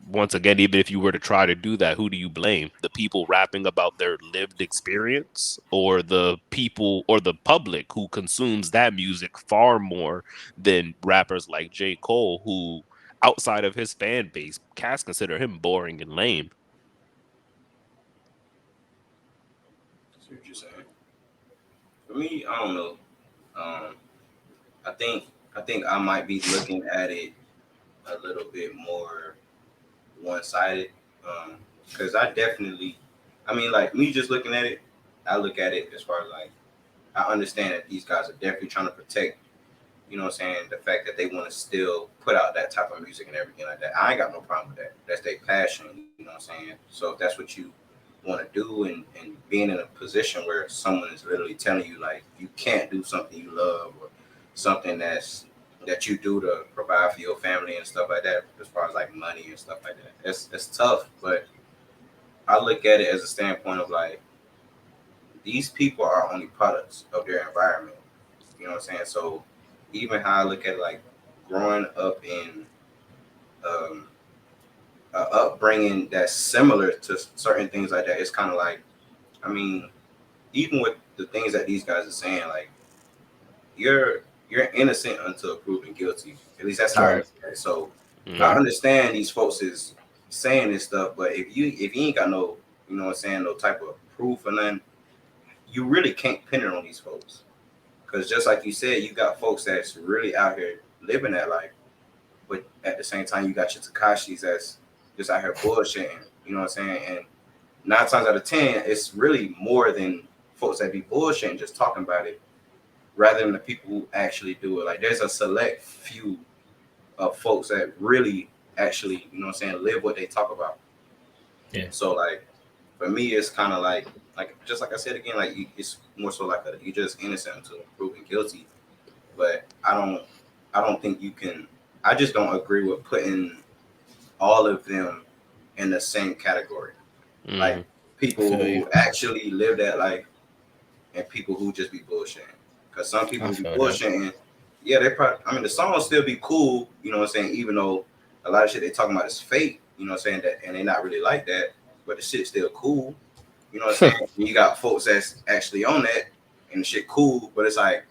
once again, even if you were to try to do that, who do you blame? The people rapping about their lived experience, or the people or the public who consumes that music far more than rappers like J. Cole, who outside of his fan base, cats consider him boring and lame. See what you're saying. For me, I don't know. Um, I think I might be looking at it a little bit more one sided. Because I definitely, I mean, like me just looking at it, I look at it as far as like I understand that these guys are definitely trying to protect. You know what I'm saying? The fact that they want to still put out that type of music and everything like that. I ain't got no problem with that. That's their passion. You know what I'm saying? So if that's what you want to do, and being in a position where someone is literally telling you like you can't do something you love, or something that you do to provide for your family and stuff like that, as far as like money and stuff like that, it's tough. But I look at it as a standpoint of like these people are only products of their environment. You know what I'm saying? So even how I look at it, like growing up in um, a upbringing that's similar to certain things like that, it's kind of like, I mean, even with the things that these guys are saying, like you're innocent until proven guilty. At least that's how I Right. look at it. So I understand these folks is saying this stuff, but if you ain't got no, you know what I'm saying, no type of proof or nothing, you really can't pin it on these folks. Because just like you said, you got folks that's really out here living that life, but at the same time, you got your Takashis that's just out here bullshitting. You know what I'm saying? And 9 times out of 10, it's really more than folks that be bullshitting, just talking about it, rather than the people who actually do it. Like there's a select few of folks that really actually, you know what I'm saying, live what they talk about. Yeah. So like for me, it's kind of like just like I said again, like it's more so like you just innocent until proven guilty. But I don't think you can. I just don't agree with putting all of them in the same category. Like I people feel you. who actually live that life and people who just be bullshitting. Because some people I who be feel that. bullshitting, yeah, they probably. I mean, the song will still be cool. You know what I'm saying? Even though a lot of shit they talking about is fake. You know what I'm saying? That and they not really like that, but the shit's still cool. You know what I'm saying? And you got folks that's actually on that and the shit cool, but it's like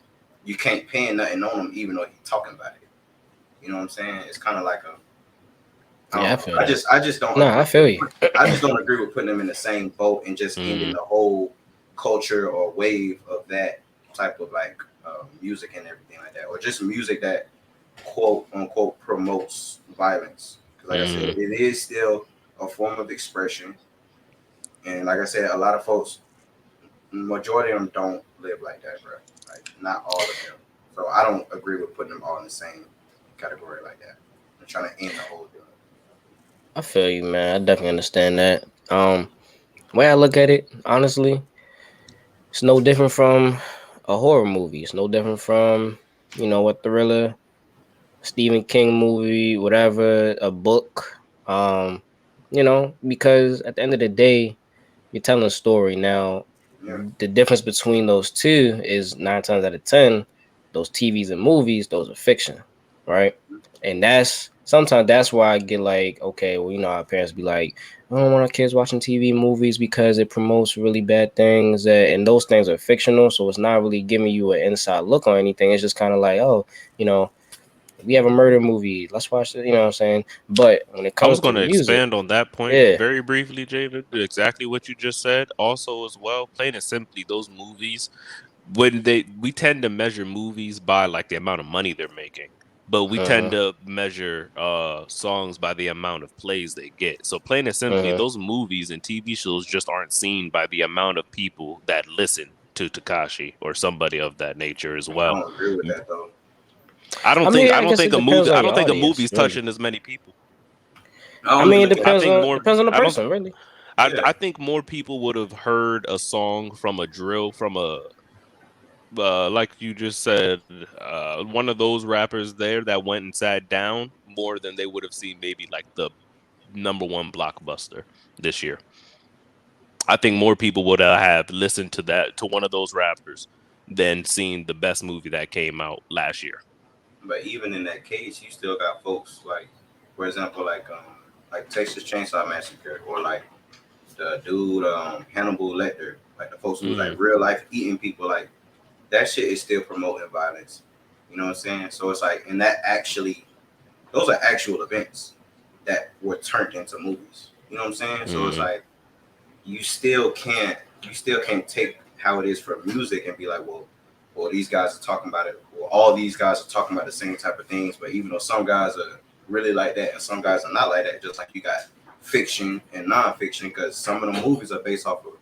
you can't pin nothing on them even though he's talking about it. You know what I'm saying? It's kind of like a I Yeah, don't I know. feel I that. just I just don't No, agree. I feel you. I just don't agree with putting them in the same boat and just ending the whole culture or wave of that type of like music and everything like that, or just music that quote unquote promotes violence. Because like I said, it is still a form of expression, and like I said, a lot of folks, majority of them don't live like that, bro. Like not all of them. So I don't agree with putting them all in the same category like that. I'm trying to end the whole deal. I feel you, man. I definitely understand that. Way I look at it, honestly, it's no different from a horror movie. It's no different from, a thriller, Stephen King movie, whatever, a book. Because at the end of the day, you're telling a story. Now, Yeah, the difference between those two is 9 times out of 10, those TVs and movies, those are fiction, right? And sometimes that's why I get like, okay, well, our parents be like, I don't want our kids watching TV movies because it promotes really bad things, and those things are fictional, so it's not really giving you an inside look on anything. It's just kind of like, oh, you know, we have a murder movie, let's watch it. You know what I'm saying? But when it I comes was to going to music, expand on that point yeah, very briefly, David. Exactly what you just said. Also, as well, plain and simply, those movies, we tend to measure movies by like the amount of money they're making, but we tend uh-huh, to measure songs by the amount of plays they get. So, plain and simply, uh-huh. those movies and TV shows just aren't seen by the amount of people that listen to Takashi or somebody of that nature as I well. don't agree with that though. I mean, I I don't guess it think a depends movie. on I your don't think a audience, movie's really. touching as many people. I I don't mean, really it think. I depends think on more. depends on the I don't. person, really. Yeah, I think more people would have heard a song from a drill from a like you just said, one of those rappers there that went and sat down more than they would have seen maybe like the number one blockbuster this year. I think more people would have listened to one of those rappers than seen the best movie that came out last year. but even in that case, you still got folks like, for example, like Texas Chainsaw Massacre, or like the dude Hannibal Lecter, like the folks who was like Mm, real life eating people, like that shit is still promoting violence. You know what I'm saying? So it's like, and that actually, those are actual events that were turned into movies. You know what I'm saying? So it's mm, like you still can't take how it is for music and be like, well, these guys are talking about it. Well, all these guys are talking about the same type of things. But even though some guys are really like that and some guys are not like that, just like you got fiction and nonfiction, because some of the movies are based off of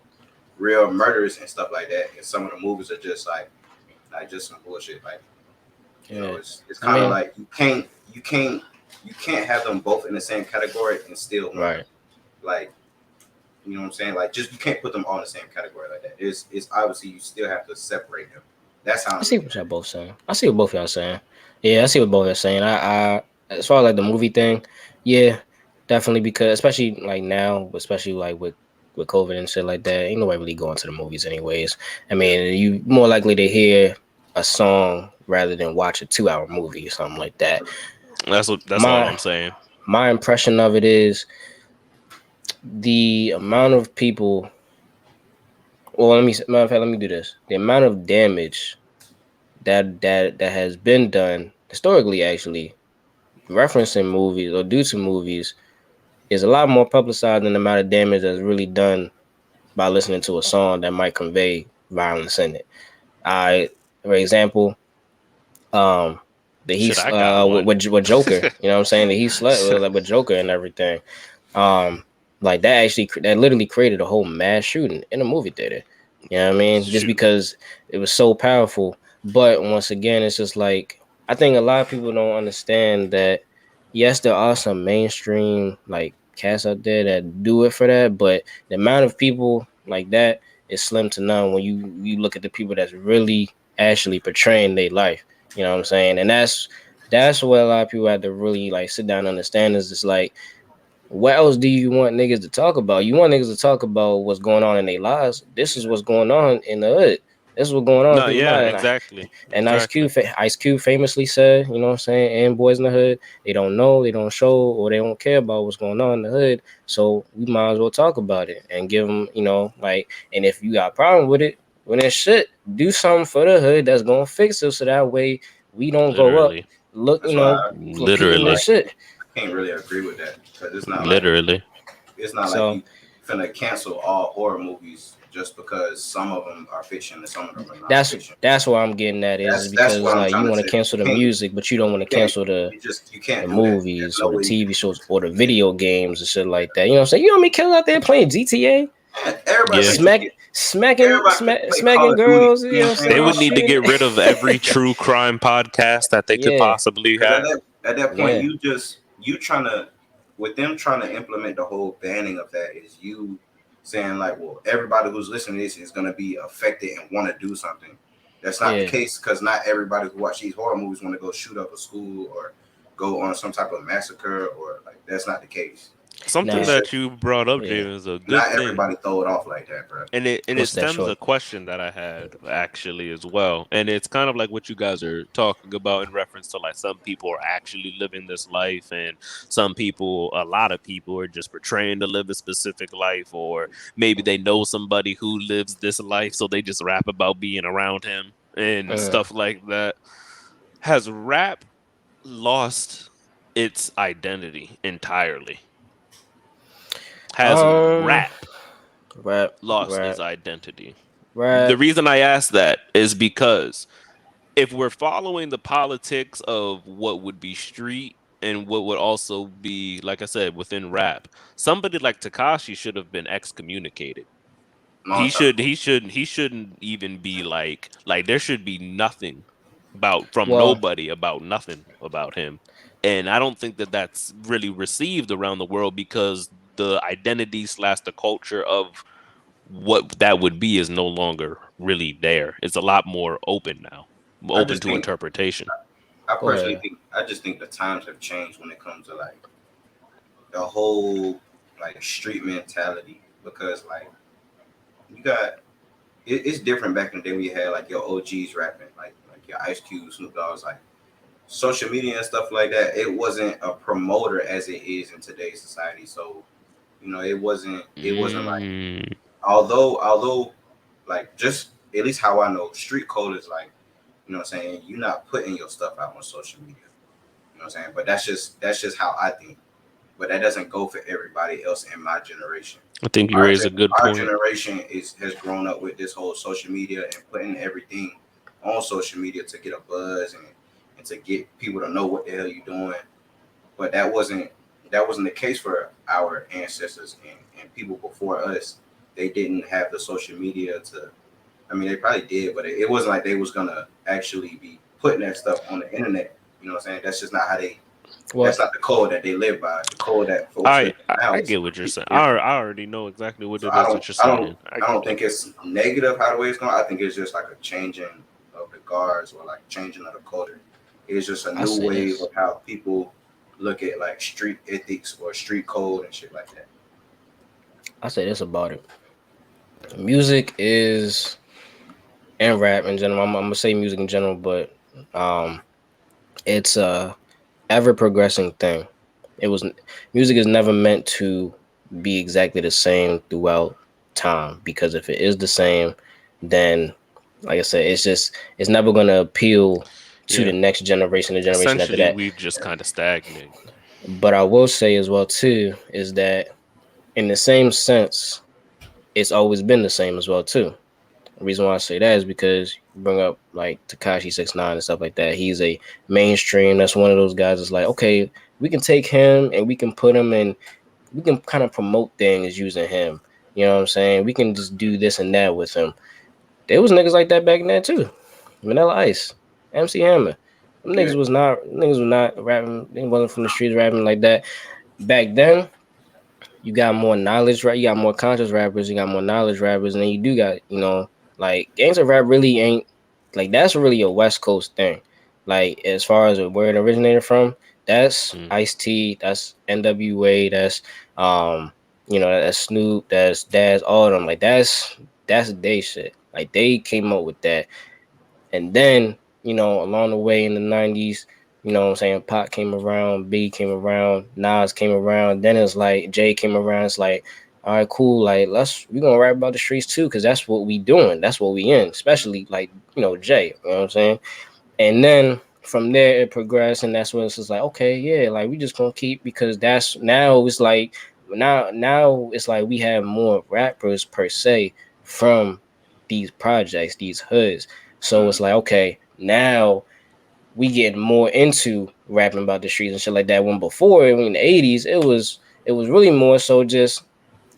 real murders and stuff like that, and some of the movies are just like just some bullshit. Like Yeah, it's I kind of mean, like you can't have them both in the same category and still want to right. like you know what I'm saying? Like, just you can't put them all in the same category like that. It's obviously you still have to separate them. That's how I I'm see looking what at y'all it. both saying. I see what both y'all saying. Yeah, I see what both y'all saying. I as far as like the movie thing, yeah, definitely because especially like now, especially like with COVID and shit like that, ain't nobody really going to the movies anyways. I Yeah, mean, you more likely to hear a song rather than watch a 2 hour movie or something like that. that's all My I'm saying. my impression of it is the amount of people. Well, matter of fact, let me do this. The amount of damage that has been done historically, actually, referencing movies or due to movies is a lot more publicized than the amount of damage that's really done by listening to a song that might convey violence in it. For example, um, the Shit, I got one. with Joker, you know what I'm saying? That he slept with Joker and everything. Like that literally created a whole mass shooting in a movie theater. You know what I mean? Just because it was so powerful. But once again, it's just like I think a lot of people don't understand that. Yes, there are some mainstream like cats out there that do it for that, but the amount of people like that is slim to none when you look at the people that's really actually portraying their life. You know what I'm saying? And that's what a lot of people have to really like sit down and understand is just like what else do you want niggas to talk about? You want niggas to talk about what's going on in their lives. This is what's going on in the hood. This is what's going on in No, people's yeah, lives. exactly. And Ice Cube famously said, you know what I'm saying, and Boys in the Hood, they don't know, they don't show, or they don't care about what's going on in the hood. So we might as well talk about it and give them, you know, like, and if you got a problem with it, when it's shit, do something for the hood that's gonna fix it so that way we don't grow up, Literally. That's why repeating Literally. this shit. I can't really agree with that because Literally. it's not like So you finna cancel all horror movies just because some of them are fiction and some of them are not that's fiction. that's what I'm getting at is That's because what I'm like you trying to want say. to cancel the music, but you don't want to You can't cancel the you can't do that. There's movies no or the way you TV can. shows or the video games and shit like that. You know what I'm saying? You know how many kids out there playing GTA, Everybody Yeah. play GTA. Everybody play Call smacking of Duty. girls. You You know know what I'm what I'm They saying? saying? All would that. need to get rid of every true crime podcast that they could Yeah, possibly Because have. at that point, yeah, you trying to with them trying to implement the whole banning of that is you saying like, well, everybody who's listening to this is going to be affected and want to do something. That's not the yeah. case because not everybody who watch these horror movies want to go shoot up a school or go on some type of massacre or like that's not the case. Something Nah, It's just that you brought up, yeah. Jaden, is a good not thing. everybody throw it off like that, bro. And it What's that stems short? a question that I had actually as well. And it's kind of like what you guys are talking about in reference to like some people are actually living this life and some people, a lot of people are just portraying to live a specific life, or maybe they know somebody who lives this life, so they just rap about being around him and Uh, stuff like that. Has rap lost its identity entirely? Has um, rap rap, lost its rap, identity? The rap. reason I ask that is because if we're following the politics of what would be street and what would also be, like I said, within rap, somebody like Takashi should have been excommunicated. Long time ago. He shouldn't even be like there should be nothing about from Well, nobody about nothing about him. And I don't think that that's really received around the world because the identity slash the culture of what that would be is no longer really there. It's a lot more open now, I open just to think interpretation. I go personally ahead. think I just think the times have changed when it comes to like the whole like street mentality because like you got it's different back in the day when you had like your OGs rapping like your Ice Cube, Snoop Dogg's like social media and stuff like that. It wasn't a promoter as it is in today's society. So you know it wasn't like Mm, although like just at least how I know street code is like you know what I'm saying you're not putting your stuff out on social media. You know what I'm saying? But that's just how I think. But that doesn't go for everybody else in my generation. I think you Our, raise a good our point. generation has grown up with this whole social media and putting everything on social media to get a buzz and to get people to know what the hell you're doing. But that wasn't the case for our ancestors and people before us. They didn't have the social media to. I mean, they probably did, but it wasn't like they was gonna actually be putting that stuff on the internet. You know what I'm saying? That's just not how they. Well, That's not the code that they live by. The code that folks I, live I by now I is get what you're saying. completely different. I already know exactly what So it I is don't, that you're I don't, saying. I I get don't that. think it's negative how the way it's going. I think it's just like a changing of the guards or like changing of the culture. It's just a I new say wave this. of how people look at like street ethics or street code and shit like that. I say this about it. Music is and rap in general. I'm gonna say music in general, but um, it's a ever progressing thing. It was music is never meant to be exactly the same throughout time because if it is the same, then like I said, it's never gonna appeal to the next generation, the generation after Essentially, that. we've just kind of stagnated. But I will say as well too is that in the same sense, it's always been the same as well too. The reason why I say that is because you bring up like Takashi 69 and stuff like that. He's a mainstream. That's one of those guys that's like, okay, we can take him and we can put him in, we can kind of promote things using him. You know what I'm saying? We can just do this and that with him. There was niggas like that back then too. Vanilla Ice, MC Hammer. Them Yeah. niggas was not rapping. They wasn't from the streets rapping like that. Back then, you got more knowledge, right? You got more conscious rappers, you got more knowledge rappers, and then you do got, like gangster rap really ain't like that's really a West Coast thing. Like as far as where it originated from, that's Ice T, that's NWA, that's that's Snoop, that's Daz, all of them. Like that's they shit. Like they came up with that. And then, along the way in the 90s, what I'm saying, Pac came around, B came around, Nas came around, then it's like Jay came around, it's like, all right, cool, like we gonna rap about the streets too, because that's what we doing, that's what we in, especially like, Jay, you know what I'm saying? And then from there it progressed, and that's when it's just like, okay, yeah, like we just gonna keep, because that's now it's like now it's like we have more rappers per se from these projects, these hoods. So it's like, okay, now we get more into rapping about the streets and shit like that. When before, in the 80s, it was really more so just,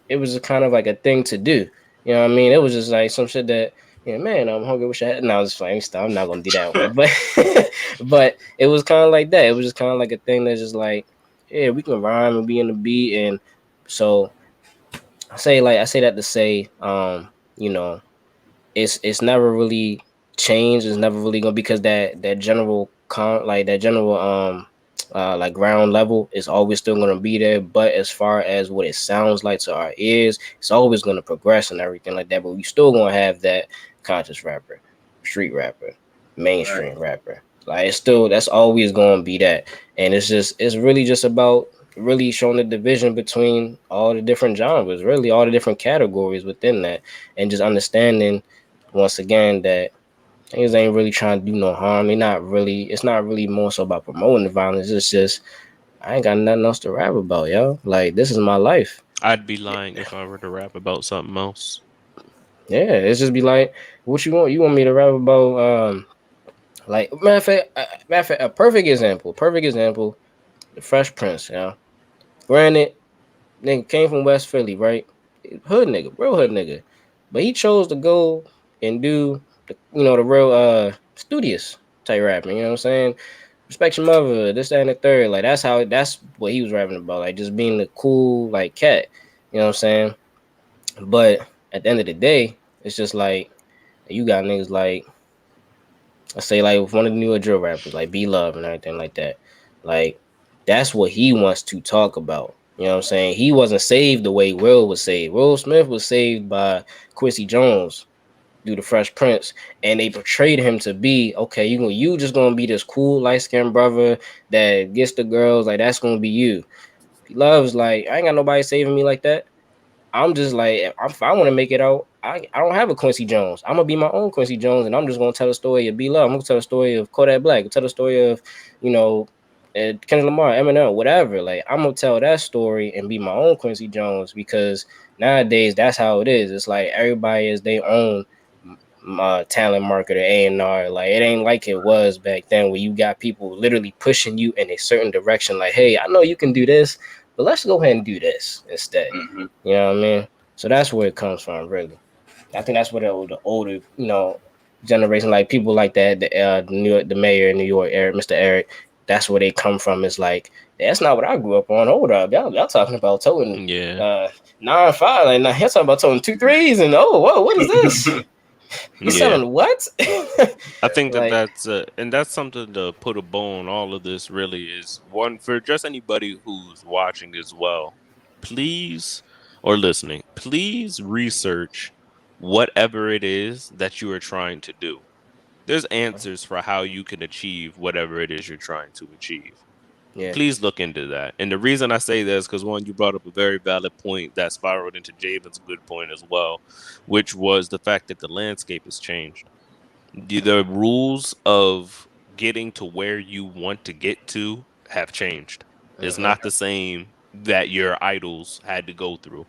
it was a kind of like a thing to do. You know what I mean? It was just like some shit that, yeah, man, I'm hungry. Wish I had. No, I was just like, stop. I'm not gonna do that one. But but it was kind of like that. It was just kind of like a thing that's just like, yeah, we can rhyme and be in the beat. And so I say that to say, you know, it's never really changed. It's never really gonna, because that general that general like ground level is always still gonna be there. But as far as what it sounds like to our ears, it's always gonna progress and everything like that. But we still gonna have that conscious rapper, street rapper, mainstream rapper. Like it's still, that's always gonna be that. And it's really just about really showing the division between all the different genres, really all the different categories within that, and just understanding once again that things ain't really trying to do no harm. It's not really more so about promoting the violence. It's just, I ain't got nothing else to rap about, yo. Like this is my life. I'd be lying if I were to rap about something else. Yeah, it's just be like, what you want? You want me to rap about like matter of fact, a perfect example, the Fresh Prince, Granted, nigga came from West Philly, right? Hood nigga, real hood nigga. But he chose to go and do the real studious type rapping, you know what I'm saying? Respect your mother, this, that, and the third. Like that's what he was rapping about, like just being the cool like cat, you know what I'm saying? But at the end of the day, it's just like you got niggas like, I say, like one of the newer drill rappers, like B Love and everything like that. Like that's what he wants to talk about. You know what I'm saying? He wasn't saved the way Will was saved. Will Smith was saved by Quincy Jones through the Fresh Prince, and they portrayed him to be, okay, you just gonna be this cool light skinned brother that gets the girls, like that's gonna be you. B Love's like, I ain't got nobody saving me like that. I'm just like, if I want to make it out, I don't have a Quincy Jones. I'm gonna be my own Quincy Jones, and I'm just gonna tell the story of B Love. I'm gonna tell the story of Kodak Black. Tell the story of, you know, Kendrick Lamar, Eminem, whatever. Like I'm gonna tell that story and be my own Quincy Jones, because nowadays that's how it is. It's like everybody is their own talent marketer, A&R. Like it ain't like it was back then, where you got people literally pushing you in a certain direction. Like, hey, I know you can do this, but let's go ahead and do this instead. You know what I mean? So that's where it comes from, really. I think that's where the older, generation, like people like that, the mayor in New York, Mr. Eric, that's where they come from. It's like, that's not what I grew up on. Hold up, y'all talking about toting Yeah. 9-5, like now he's talking about toting 2 3s, and oh, whoa, what is this? You Yeah. selling what? I think that Like, that's something to put a bow on all of this. Really is one for just anybody who's watching as well. Please, or listening, please research whatever it is that you are trying to do. There's answers for how you can achieve whatever it is you're trying to achieve. yeah, Please look into that. And the reason I say that is because, one, you brought up a very valid point that spiraled into Javen's good point as well, which was the fact that the landscape has changed. The rules of getting to where you want to get to have changed. It's not the same that your idols had to go through.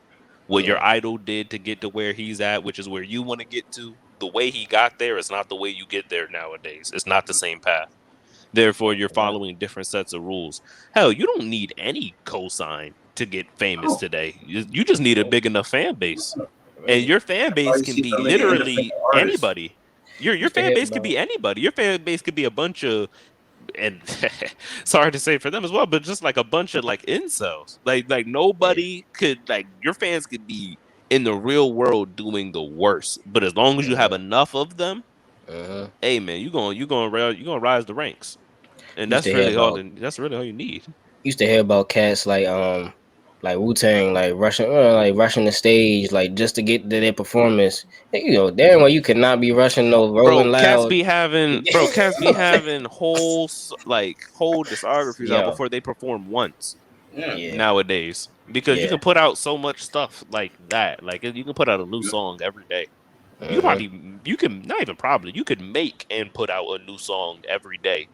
What your idol did to get to where he's at, which is where you want to get to, the way he got there is not the way you get there nowadays. It's not the same path. Therefore, you're following different sets of rules. Hell, you don't need any cosign to get famous today. You just need a big enough fan base. And your fan base can be literally anybody. Your fan base could be anybody. Your fan base could be a bunch of, and sorry to say for them as well, but just like a bunch of like incels. Like nobody could, like, your fans could be in the real world doing the worst. But as long as you have enough of them, hey man, you gonna rise the ranks. And that's really all you need. Used to hear about cats like Wu-Tang, like rushing the stage, like just to get to their performance. You know, damn well you could not be rushing no Rolling Loud. Cats be having whole discographies out before they perform once. Nowadays, because you can put out so much stuff like that. Like you can put out a new song every day. You could make and put out a new song every day.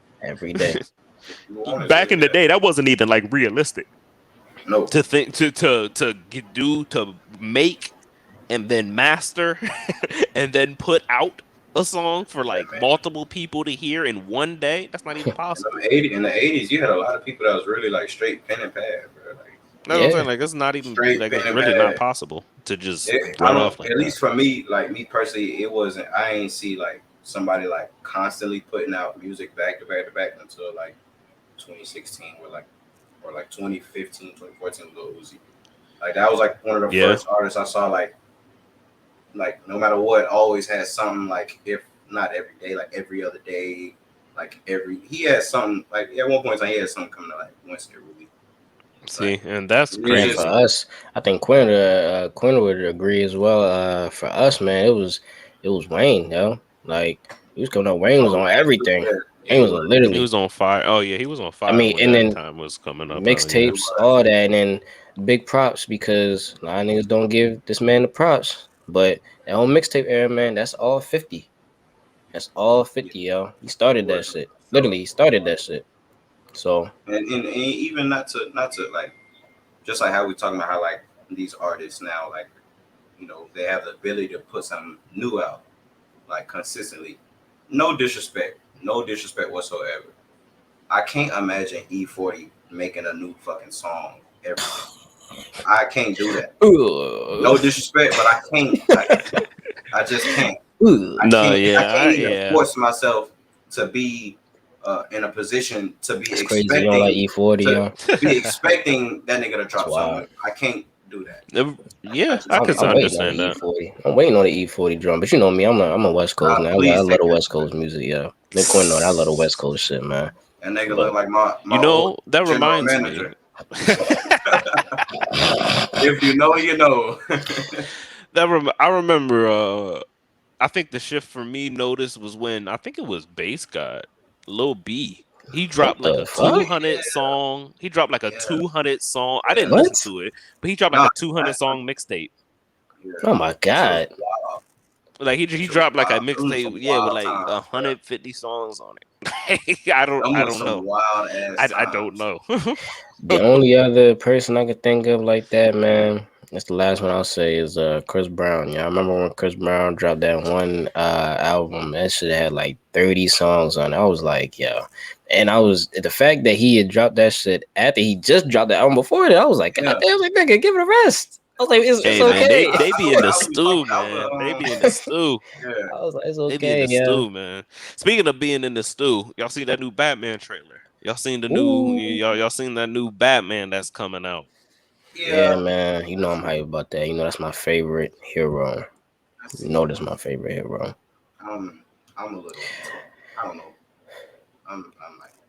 Back in the day, that wasn't even like realistic. No. To think to make and then master and then put out a song for like multiple people to hear in one day. That's not even possible. In the 80s, you had a lot of people that was really like straight pen and pad, bro. Like, that's what I'm saying. Like, it's not even like it's really not possible to just run off like at least for me, like me personally, it wasn't. I ain't see like somebody like constantly putting out music back to back to back until like 2016 or like 2015, 2014 with Lil Uzi. Like that was like one of the first artists I saw like no matter what, always had something, like if not every day, like every other day, like he had something, like at one point in time he had something coming to like once every week. See, like, and that's crazy. For us, I think Quinn would agree as well. For us, man, it was Wayne, yo. Like he was coming up, Wayne was on everything. He was on fire. Oh yeah, he was on fire. I mean, and then time was coming up. Mixtapes, all that, and then big props because a lot of niggas don't give this man the props. But that whole mixtape era, man, that's all 50. That's all 50, yo. He started that shit. Literally, he started that shit. So and even not to like, just like how we talking about how like these artists now, like, you know, they have the ability to put something new out like consistently. No disrespect whatsoever. I can't imagine E40 making a new fucking song every day. I can't do that. No disrespect, but I can't. I just can't. I can't even force myself to be in a position to be expecting like E40, to be expecting that nigga to drop something. I can't do that. Yeah, I can understand that. E40. I'm waiting on the E40 drum, but you know me, I'm a West Coast man. I love the West Coast music, yeah. Nick Quinn, I love the West Coast shit, man. And nigga look like my you know, that reminds manager. Me. If you know, you know. I remember. I think the shift for me noticed was when I think it was Bass God, Lil B. He dropped like a 200 song. He dropped like a 200 song. I didn't listen to it, but he dropped like a 200 song mixtape. Oh my god! Like he dropped like a mixtape, with like 150 songs on it. I don't know. I don't know. The only other person I could think of like that, man, that's the last one I'll say, is Chris Brown. Yeah, I remember when Chris Brown dropped that one album. That shit had like 30 songs on it. I was like, yo. And I was, the fact that he had dropped that shit after he just dropped the album before that, I was like, God damn, like, nigga, give it a rest. I was like, it's okay. Man, they be in the stew, man. They be in the stew. I was like, it's okay. They be in the stew, man. Speaking of being in the stew, y'all seen that new Batman trailer? Y'all seen the new? Y'all seen that new Batman that's coming out? Yeah, man. You know I'm hyped about that. You know that's my favorite hero. You know that's my favorite hero. I'm a little. I don't know. I'm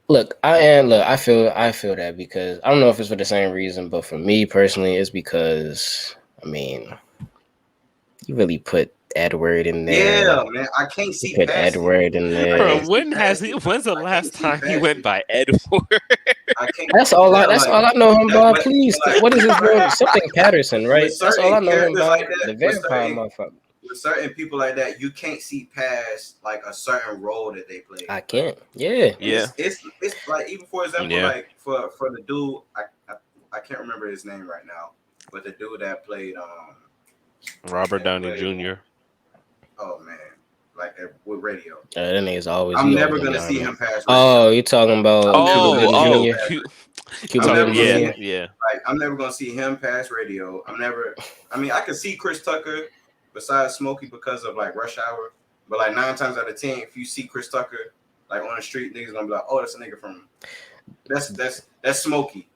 like. I feel that because I don't know if it's for the same reason, but for me personally, it's because I mean, you really put Edward in there. Yeah, man, I can't see put Edward in there. Bro, when's the last time he went by Edward? That's all I know him by. Please, what is his name? Something Patterson, right? That's all I know him by. The vampire motherfucker. With certain people like that, you can't see past like a certain role that they play. I can't. Yeah. Yeah. It's like, even for example, Yeah. like for the dude, I can't remember his name right now, but the dude that played Robert Downey Jr. Oh man, like with radio. That nigga's always. I'm he never always gonna gonna see be him on past radio. Oh, you're talking about Cuba Gooding Jr. Cuba I'm never Gooding gonna Jr. see him. Like, I'm never gonna see him pass radio. I mean, I could see Chris Tucker besides Smokey because of like Rush Hour, but like 9 times out of 10, if you see Chris Tucker like on the street, niggas gonna be like, oh, that's a nigga from that's Smokey.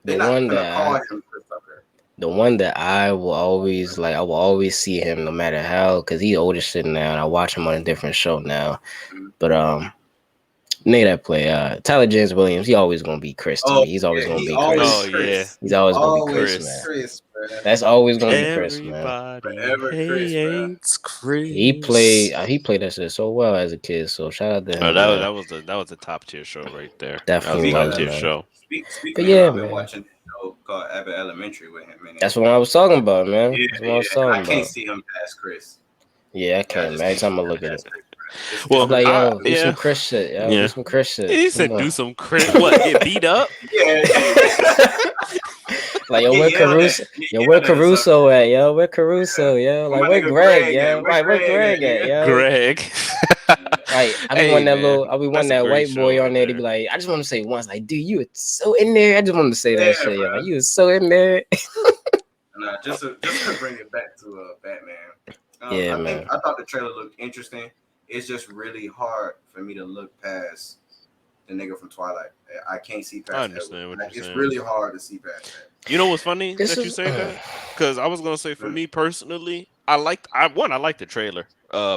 They're not gonna call him Chris Tucker. The one that I will always like, I will always see him no matter how, because he's older shit now, and I watch him on a different show now. But nigga that play Tyler James Williams, he always gonna be Chris to me. He's always gonna be Chris. Oh yeah, he's always gonna be Chris, man. Chris, That's always gonna be Chris, man. Everybody hates Chris. He played that shit so well as a kid. So shout out to him. Oh, that was a top tier show right there. Definitely that was a top tier show. Speaking of, I've been watching a show called Abbott Elementary with him. That's what I was talking about, man. I can't see him past Chris. Yeah, I can't. Man. Every time I look at it. Well, I'm like, yo, do some Chris shit. Yo, do some Chris shit. He said, do some Chris. What? Get beat up? Yeah. Like, yo, where Caruso? Where Caruso at? Yo, where Caruso? Yo, like, where Greg? Yo, right, where Greg at? Yo, Greg. Like, I be wanting that white boy on there to be like, I just want to say once, like, dude, you were so in there. I just wanted to say that shit. Yo, like, you were so in there. Nah, just to bring it back to Batman. Man. I thought the trailer looked interesting. It's just really hard for me to look past the nigga from Twilight. I can't see past that. I understand what you're saying. It's really hard to see past that. You know what's funny that you say that? Because I was gonna say, for me personally, I liked the trailer.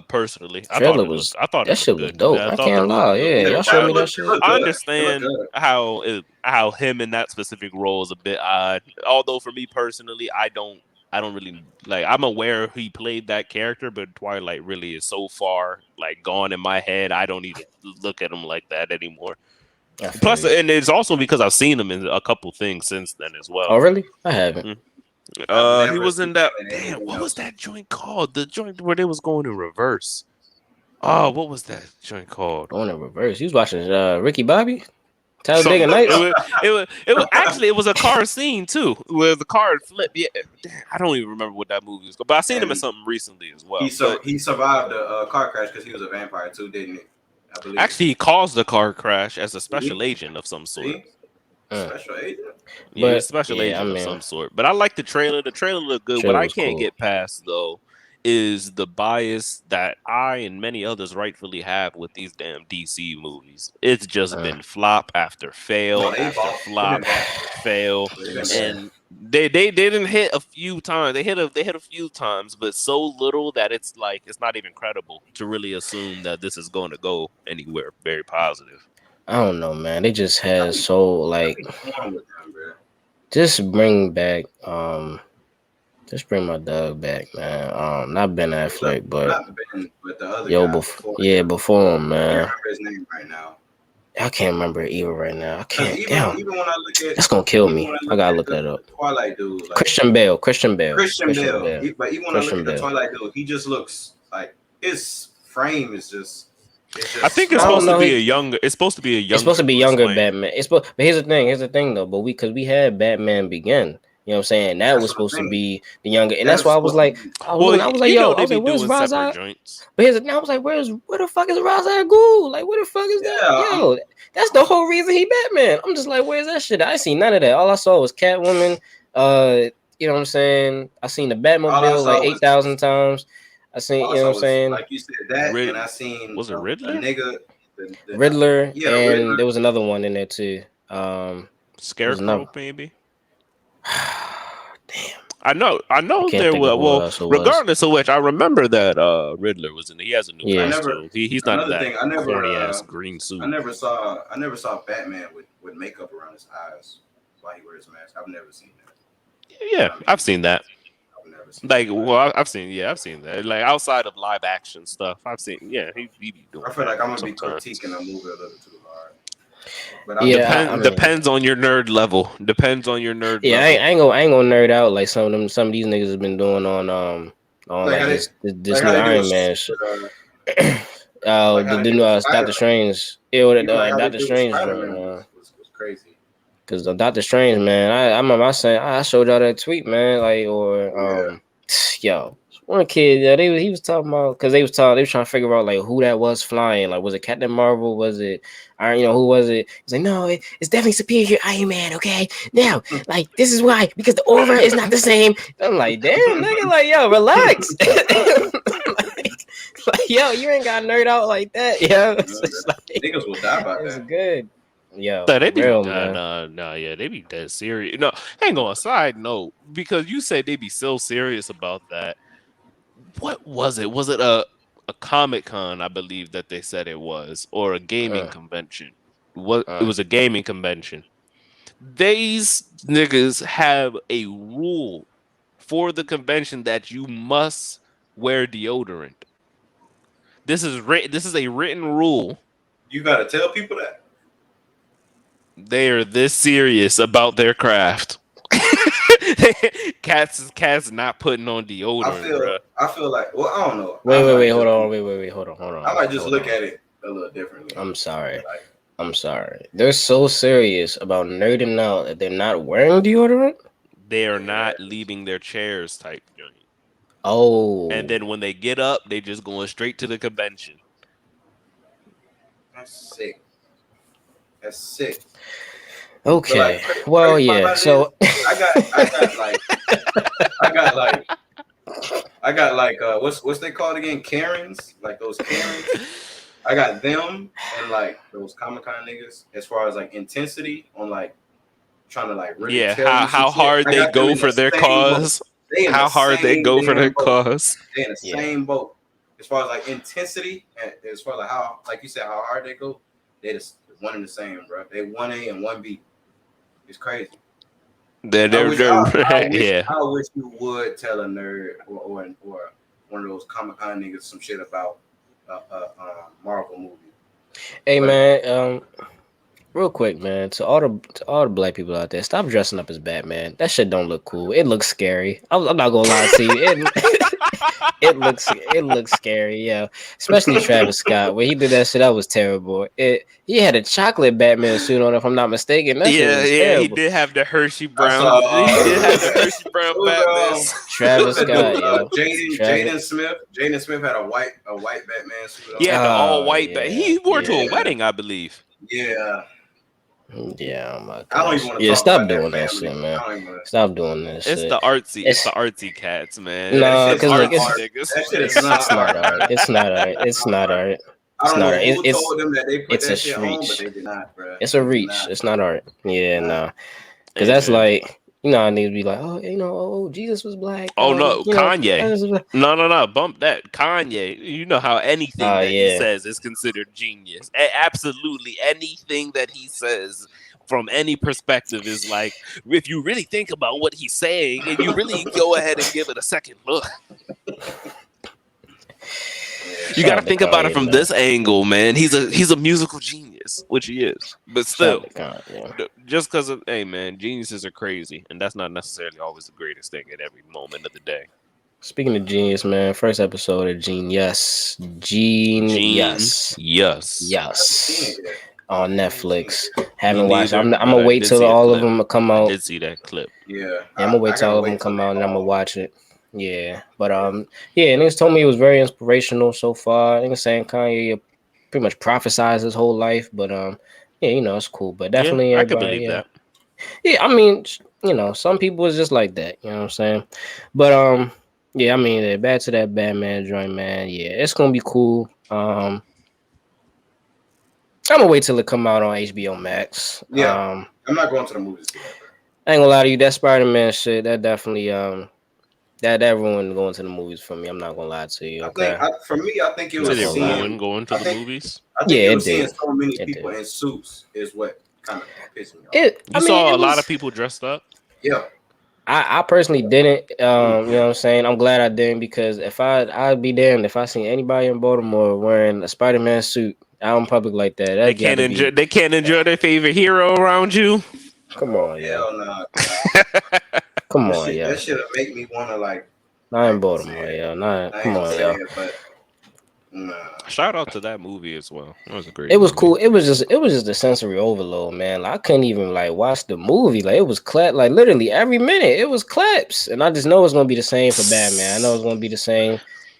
Personally, I thought that shit was dope. I can't lie. Yeah, y'all showed me that shit. I understand how him in that specific role is a bit odd. Although for me personally, I don't really like. I'm aware he played that character, but Twilight really is so far like gone in my head. I don't even look at him like that anymore. Plus, and it's also because I've seen him in a couple things since then as well. Oh, really? I haven't. He was in that. Damn, what was that joint called? The joint where they was going in reverse. Oh, what was that joint called? Going in reverse. You was watching Ricky Bobby? Talladega Nights? It was a car scene too, where the car flipped. Yeah, I don't even remember what that movie was called, but I seen him in something recently as well. He survived a car crash because he was a vampire too, didn't he? I believe. Actually, he caused the car crash as a special agent of some sort. Special agent? Yeah, special agent of some sort. But I like the trailer. The trailer looked good. What I can't get past though is the bias that I and many others rightfully have with these damn DC movies. It's just been flop after fail after flop after fail, and they didn't hit a few times. They hit a few times, but so little that it's like it's not even credible to really assume that this is going to go anywhere very positive. I don't know, man. They just had so like, just bring back just bring my dog back, man. Not Ben Affleck, but the other guy before him, man. I can't remember his name right now. I can't remember it either right now. I can't. Even when I look at, that's gonna kill me. I gotta look that up. Twilight dude, like, Christian Bale. But even when I look at the Twilight dude, he just looks like his frame is just. I think it's supposed to be a younger. It's supposed to be a younger. It's supposed to be younger Batman. But here's the thing. Here's the thing though. But because we had Batman Begin. You know what I'm saying? That was supposed to be the younger, and that's why I was like, where's Ra's al? But here's the thing, I was like, where the fuck is Ra's al Ghul? Like, where the fuck is that? Yo, that's the whole reason he Batman. I'm just like, where's that shit? I ain't seen none of that. All I saw was Catwoman. You know what I'm saying? I seen the Batmobile like 8,000 times. I seen, you know what I'm saying? Like you said that, and I seen was it Riddler? Riddler, and Riddler. There was another one in there too. Scarecrow, maybe. Damn. I know there were. Well, regardless of which, I remember that Riddler was in it. He has a new costume. He's not that corny ass green suit. I never saw Batman with makeup around his eyes while he wears a mask. I've never seen that. Yeah, I've seen that. I've seen that. Like outside of live action stuff, I've seen. Yeah, he be doing. I feel like I'm gonna be critiquing a movie a little too hard. But depends on your nerd level. Depends on your nerd. Yeah, level. I ain't gonna nerd out like some of these niggas have been doing on on Like like how they, this like how new they do Iron with, Man shit. like how The they new did with Doctor Spider-Man. Strange. Yeah, with Even like how they Doctor did with Strange joint, Spider-Man man. was crazy. Because the Doctor Strange, man, I remember I showed y'all that tweet, man, like Yeah. yo, one kid, yeah, he was talking about because they was trying to figure out like who that was flying, like was it Captain Marvel, was it Iron, who was it? He's like, no, it's definitely superior Iron Man, okay? Now, like this is why because the aura is not the same. I'm like, damn, nigga, like yo, relax. like, yo, you ain't got nerd out like that, yo. It's like, Niggas will die about it's that. good. Yo, Nah, for real, man. yeah, they be dead serious. No, hang on. Side note, because you said they be so serious about that. What was it? Was it a Comic Con? I believe that they said it was, or a gaming convention. What it was a gaming convention. These niggas have a rule for the convention that you must wear deodorant. This is written. This is a written rule. You gotta tell people that. They are this serious about their craft. Cats not putting on deodorant, bro. I feel like, well, I don't know. Wait, hold on. I might just look at it a little differently. I'm sorry. Like, I'm sorry. They're so serious about nerding out that they're not wearing deodorant? They are not leaving their chairs type joint. Oh. And then when they get up, they just going straight to the convention. that's sick. That's sick. Okay. Like, well, yeah. So I got like what's they called again? Karens, like those Karens. I got them and like those Comic-Con niggas as far as like intensity on like trying to like really tell you how hard they go for their cause. How hard they go for their cause. They in the same boat. As far as like intensity and as far as like how, like you said, how hard they go, they just one and the same, bro. They 1A and 1B. It's crazy. I wish you would tell a nerd or one of those Comic-Con niggas some shit about a Marvel movie. Hey, man, real quick, man, to all the black people out there, stop dressing up as Batman. That shit don't look cool. It looks scary. I'm not gonna lie to you. It looks scary, yeah. Especially Travis Scott. When he did that shit, that was terrible. He had a chocolate Batman suit on, if I'm not mistaken. That shit was terrible. He did have the Hershey Brown. He did have the Hershey Brown Batman. Travis Scott, yo. Jaden Smith had a white Batman suit on. He had the all white Batman. He wore to a wedding, I believe. Yeah. Yeah, oh my gosh. I don't even want to stop doing that shit, man. Stop doing that shit. It's the artsy cats, man. No, because like it's not art. It's not art. It's not art. I don't know who told them that they put that shit on, but they did not, bro. It's a reach. It's not art. Yeah, no. Because that's like, I need to be like, Jesus was black. Oh, no, Kanye. No, bump that. Kanye, you know how anything that he says is considered genius. Absolutely anything that he says from any perspective is like, if you really think about what he's saying and you really go ahead and give it a second look. You got to think about it from this angle, man. He's a musical genius, which he is. But still, just because of, hey, man, geniuses are crazy. And that's not necessarily always the greatest thing at every moment of the day. Speaking of genius, man, first episode of Genius. On Netflix. Haven't watched. I'm gonna wait till all of them come out. I did see that clip. Yeah, I'm gonna wait till all of them come out and I'm gonna watch it. Yeah, but niggas told me it was very inspirational so far. Niggas saying Kanye pretty much prophesized his whole life, but it's cool. But definitely, I could believe that. Yeah, I mean, some people is just like that. You know what I'm saying? But I mean, back to that Batman joint, man. Yeah, it's gonna be cool. I'm gonna wait till it come out on HBO Max. Yeah, I'm not going to the movies. I ain't gonna lie to you, that Spider-Man shit, that definitely that ruined going to the movies for me. I'm not gonna lie to you. Okay? I think it was ruined going to the movies. I think it was seeing so many people in suits is what kind of pissed me off. You saw a lot of people dressed up. Yeah. I personally didn't. You know what I'm saying? I'm glad I didn't, because if I'd be damned if I seen anybody in Baltimore wearing a Spider-Man suit out in public like that. They can't enjoy their favorite hero around you. Come on, hell no. Come on, yeah. That should make me want to like Not I in ain't gonna say Baltimore, it. yo. Not. I ain't Come gonna on, say yo. it, but nah. Shout out to that movie as well. That was a great It was movie. cool. It was just the sensory overload, man. Like, I couldn't even like watch the movie. Like, it was clap. Like, literally every minute it was claps, and I just know it's gonna be the same for Batman. I know it's gonna be the same.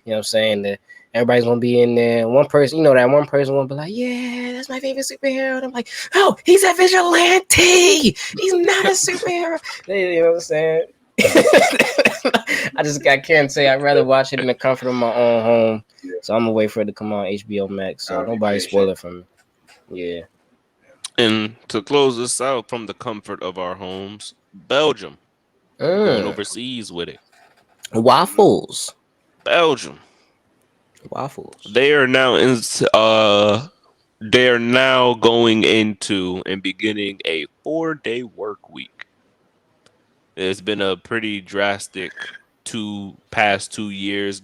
You know what I'm saying? That everybody's gonna be in there. One person, you know, that one person gonna be like, "Yeah, that's my favorite superhero." And I'm like, "Oh, he's a vigilante. He's not a superhero." You know what I'm saying? I can't say I'd rather watch it in the comfort of my own home. Yeah, So I'm gonna wait for it to come on HBO Max. So I'll be nobody patient. spoil it for me. Yeah. And to close this out from the comfort of our homes, Belgium going overseas with it. Waffles. Belgium. Waffles. They are now they are now going into and beginning a 4-day work week. It's been a pretty drastic past 2 years.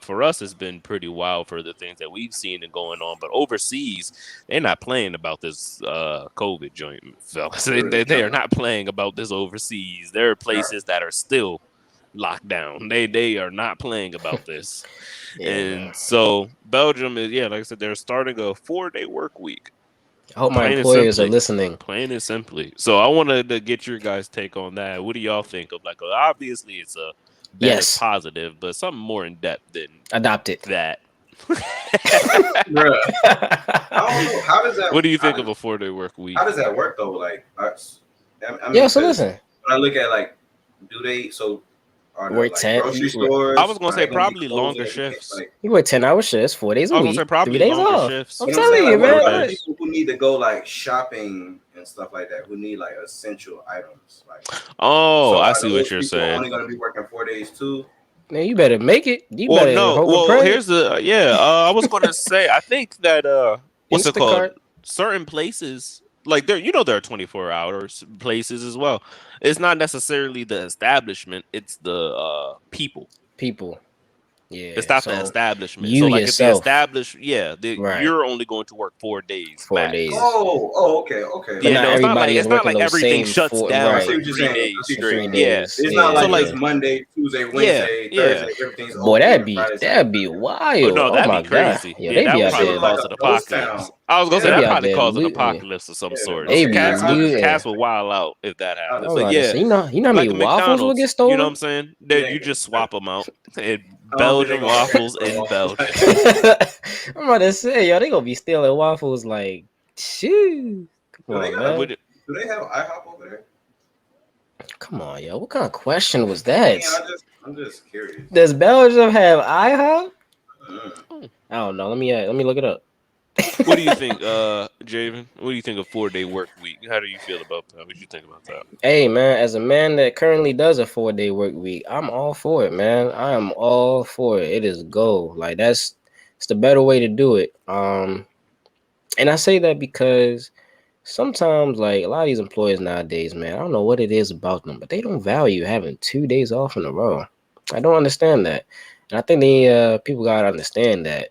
For us, it's been pretty wild for the things that we've seen and going on. But overseas, they're not playing about this COVID joint, fellas. They are not playing about this overseas. There are places that are still locked down. They are not playing about this. Yeah, And man. so Belgium is, yeah, like I said, they're starting a 4-day work week. I hope my Plain and employers are simply. listening. Plain and simply. So I wanted to get your guys' take on that. What do y'all think of? Like, obviously, it's a better Yes. positive, but something more in depth than Adopt it. that. Bruh. I don't know. How does that? What do you think of a 4-day work week? How does that work though? Like, I mean, Yo, so 'cause listen. when I look at like, do they are there Work like 10. grocery stores? I was gonna Are say they gonna be probably closed longer every day? shifts. Like, You work 10-hour shifts, 4 days a I was gonna say week, 3 probably days longer off. shifts. I'm you know what I'm telling saying? you, Like, what man. about the Like, people who need to go like shopping and stuff like that? Who need like essential items? Like, Oh, so I are see what those you're people saying. only gonna be working 4 days too? man, you better make it. You Well, better no. hope and Well, pray. here's the I was gonna say I think that what's it called? Instacart. Certain places like there there are 24 hours places as well. It's not necessarily the establishment, it's the people. People. Yeah. It's not the So establishment. you So like if the yourself. Right. you're only going to work 4 days 4 days. max. Okay. But Yeah, not no, everybody is it's not working like those everything same shuts four. down I Right. see for what you're 3 saying. days For straight. 3 days. It's not Yeah, So like like just yeah. Monday, Tuesday, yeah, Wednesday, yeah. Thursday. Everything's Boy, open and Friday, Saturday. that'd be Oh wild. no, Oh that'd be my god. crazy. Yeah, Yeah, they that be would out That shit probably look there. like cause a an ghost town. apocalypse. I was gonna say They Yeah, be that out probably there cause an looting. apocalypse of some yeah. sort. They Okay, be I understand. looting. Cats will wild out if that happens. I'm But about to yeah, say, you know how many like a waffles will get McDonald's, you know what stolen? I'm saying? It That you ain't just gonna swap them out. And I don't think they're Belgian gonna change waffles no in waffles Belgium. like that. I'm about to say, yo, they gonna be stealing waffles like, shoo. Come Do they on, got a? man. Would it- Do they have IHOP over there? Come on, yo. What kind of question was I that? mean, I'm just curious. Does Belgium have IHOP? Mm. I don't know. Let me look it up. What do you think, Javen? What do you think of 4-day work week? How do you feel about that? What do you think about that? Hey, man, as a man that currently does a 4-day work week, I'm all for it, man. I am all for it. It is gold. Like it's the better way to do it. And I say that because sometimes, like a lot of these employers nowadays, man, I don't know what it is about them, but they don't value having 2 days off in a row. I don't understand that, and I think the people gotta understand that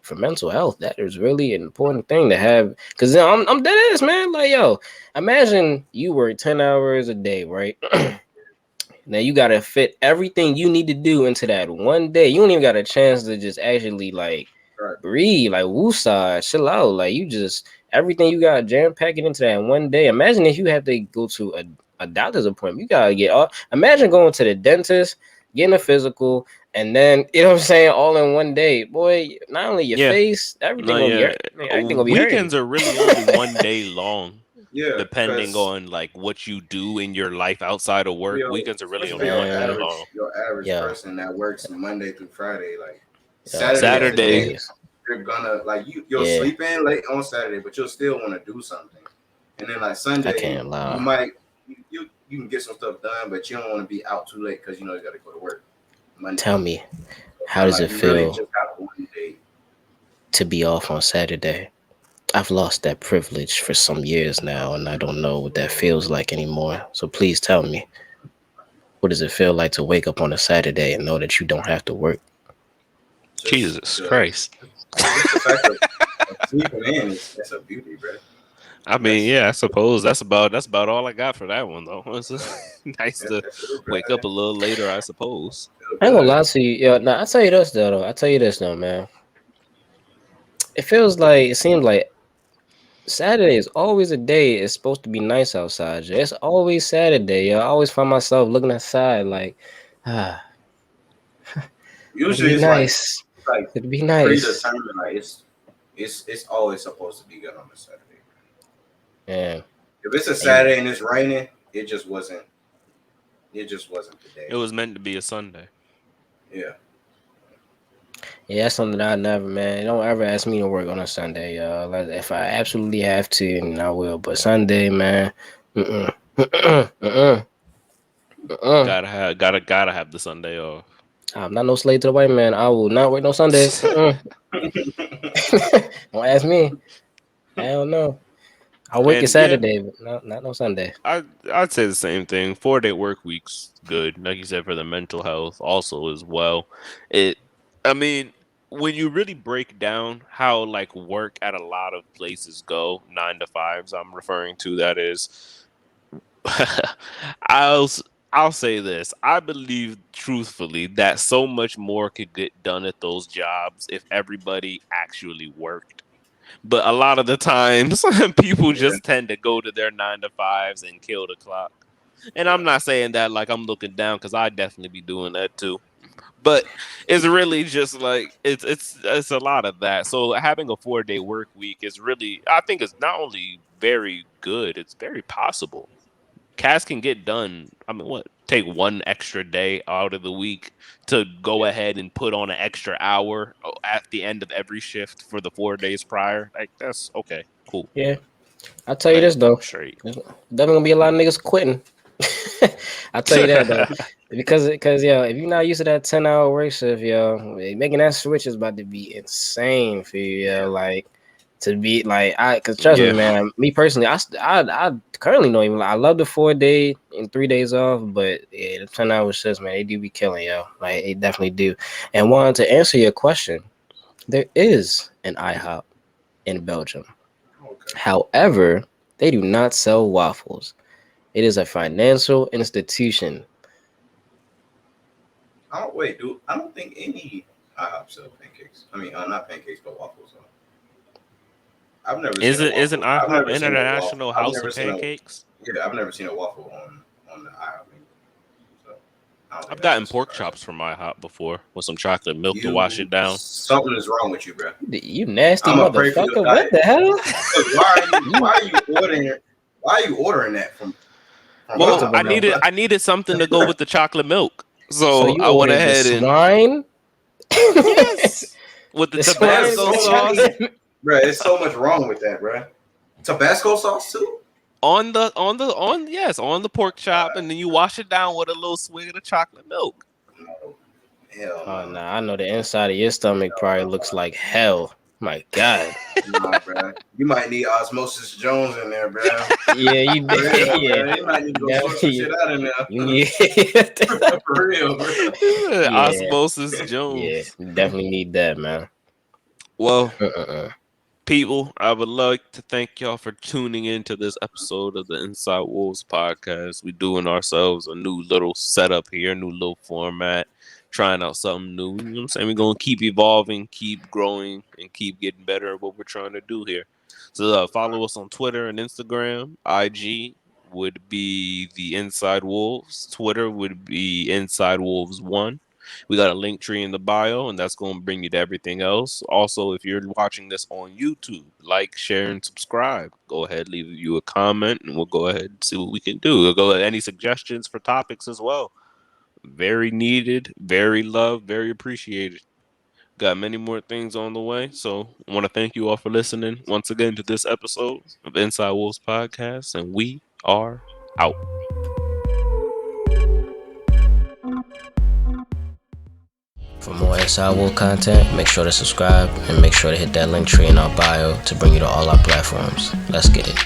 for mental health, that is really an important thing to have. Cause I'm dead ass, man. Like, yo, imagine you work 10 hours a day, right? Now you gotta fit everything you need to do into that one day. You don't even got a chance to just actually like Right. breathe, like woosah, chill out. Like you just everything you got jam pack it into that one day. Imagine if you have to go to a doctor's appointment. You gotta get all. Imagine going to the dentist, getting a physical, and then you know what I'm saying, all in one day. Boy, not only your Yeah, face, no, everything gonna be yeah. everything gonna be hurting. Weekends are really only one day long. Yeah, Depending because on like what you do in your life outside of work, weekends are really only especially one day Man, long. your average yeah, person that works Monday through Friday, like yeah, Saturday is the long day Saturday, days. you're gonna like you'll Yeah, sleep in late on Saturday, but you'll still want to do something. And then like I Sunday, can't you lie. might you can get some stuff done, but you don't want to be out too late because you know you got to go to work Monday. Tell me, So how kind of does like it you really feel just got one day. to be off on Saturday? I've lost that privilege for some years now, and I don't know what that feels like anymore. So please tell me, what does it feel like to wake up on a Saturday and know that you don't have to work? Just Jesus Christ. just the fact of sleeping in is that's a beauty, bro. I mean, That's yeah, I suppose that's about all I got for that one though. It's nice to that's it, bro. wake up a little later, I suppose. I ain't gonna lie to you. Yeah, nah, I tell you this though. I tell you this though, man. It feels like it seems like Saturday is always a day. It's supposed to be nice outside. It's always Saturday. Yo. I always find myself looking outside like, it'll Usually be it's nice. like It'll be nice. predetermined. Like it's always supposed to be good on a Saturday. Yeah. If it's a Saturday and it's raining, it just wasn't. It just wasn't the It day. was meant to be a Sunday. Yeah. Yeah, that's something that I never, man. Don't ever ask me to work on a Sunday, y'all. Like, if I absolutely have to, then I will. But Sunday, man, mm-mm. Mm-mm. Mm-mm. Mm-mm. Gotta have the Sunday off. I'm not no slave to the white man. I will not work no Sunday. Mm-mm. Don't ask me. Hell no. I'll work it And yeah, Saturday, but not no Sunday. I'd say the same thing. 4-day work week's good, like you said, for the mental health also as well. I mean, when you really break down how like work at a lot of places go, 9 to 5s, I'm referring to that is, I'll I'll say this. I believe truthfully that so much more could get done at those jobs if everybody actually worked. But a lot of the times, people Yeah. just tend to go to their 9 to 5s and kill the clock. And I'm Yeah. not saying that like I'm looking down because I definitely be doing that too. But it's really just like it's a lot of that. So having a 4-day work week is really, I think, it's not only very good, it's very possible. Cats can get done. I mean, what? Take one extra day out of the week to go Yeah. ahead and put on an extra hour at the end of every shift for the 4 days prior. Like, that's okay, cool. Yeah, I'll tell you Like, this though. straight. There's definitely gonna be a lot of niggas quitting. I'll tell you that though. Because yo, if you're not used to that 10-hour work shift, yo, making that switch is about to be insane for you, yo. Yeah. Like to be like, cause trust me, Yeah. man. Me personally, I currently don't even. I love the 4 day and 3 days off, but yeah, the 10-hour shifts, man, they do be killing, yo. Like they definitely do. And wanted to answer your question, there is an IHOP in Belgium. Okay. However, they do not sell waffles. It is a financial institution. I don't think any IHOP sell pancakes. I mean, not pancakes, but waffles. I've never seen a Isn't waffle. I've IHOP never seen a waffle. International I've House never of seen a Pancakes? Yeah. I've never seen a waffle on the IHOP menu. So I don't think I've that gotten should pork surprise chops from IHOP before with some chocolate milk to wash you. it down. Something is wrong with you, bro. You nasty I'm gonna pray for your motherfucker. What diet. the hell? Because why are you ordering that from Well, First of IHOP, all, bro? I needed something to go with the chocolate milk. so So you I went ordered the ahead and swine? yes, with the The swine Tabasco with sauce chocolate? Bro, there's so much wrong with that, bro. Tabasco sauce too? on the pork chop, and then you wash it down with a little swig of the chocolate milk. No. Hell Oh, no. nah, I know the inside of your stomach probably looks like hell. My God. Nah, bro. You might need Osmosis Jones in there, bro. Yeah, you For real, yeah. bro. You might need to go sort some shit out in there. Yeah. For real, bro. Yeah. Osmosis Yeah, Jones. you definitely need that, man. Well, Uh-uh. people, I would like to thank y'all for tuning in to this episode of the Inside Wolves podcast. We're doing ourselves a new little setup here, new little format, trying out something new. You know what I'm saying? We're going to keep evolving, keep growing, and keep getting better at what we're trying to do here. So follow us on Twitter and Instagram. IG would be the Inside Wolves. Twitter would be Inside Wolves 1. We got a link tree in the bio, and that's going to bring you to everything else. Also, if you're watching this on YouTube, like, share, and subscribe. Go ahead, leave you a comment, and we'll go ahead and see what we can do. We'll go ahead. Any suggestions for topics as well? Very needed, very loved, very appreciated. Got many more things on the way. So I want to thank you all for listening once again to this episode of Inside Wolves Podcast, and we are out. For more Inside Wolf content, make sure to subscribe and make sure to hit that link tree in our bio to bring you to all our platforms. Let's get it.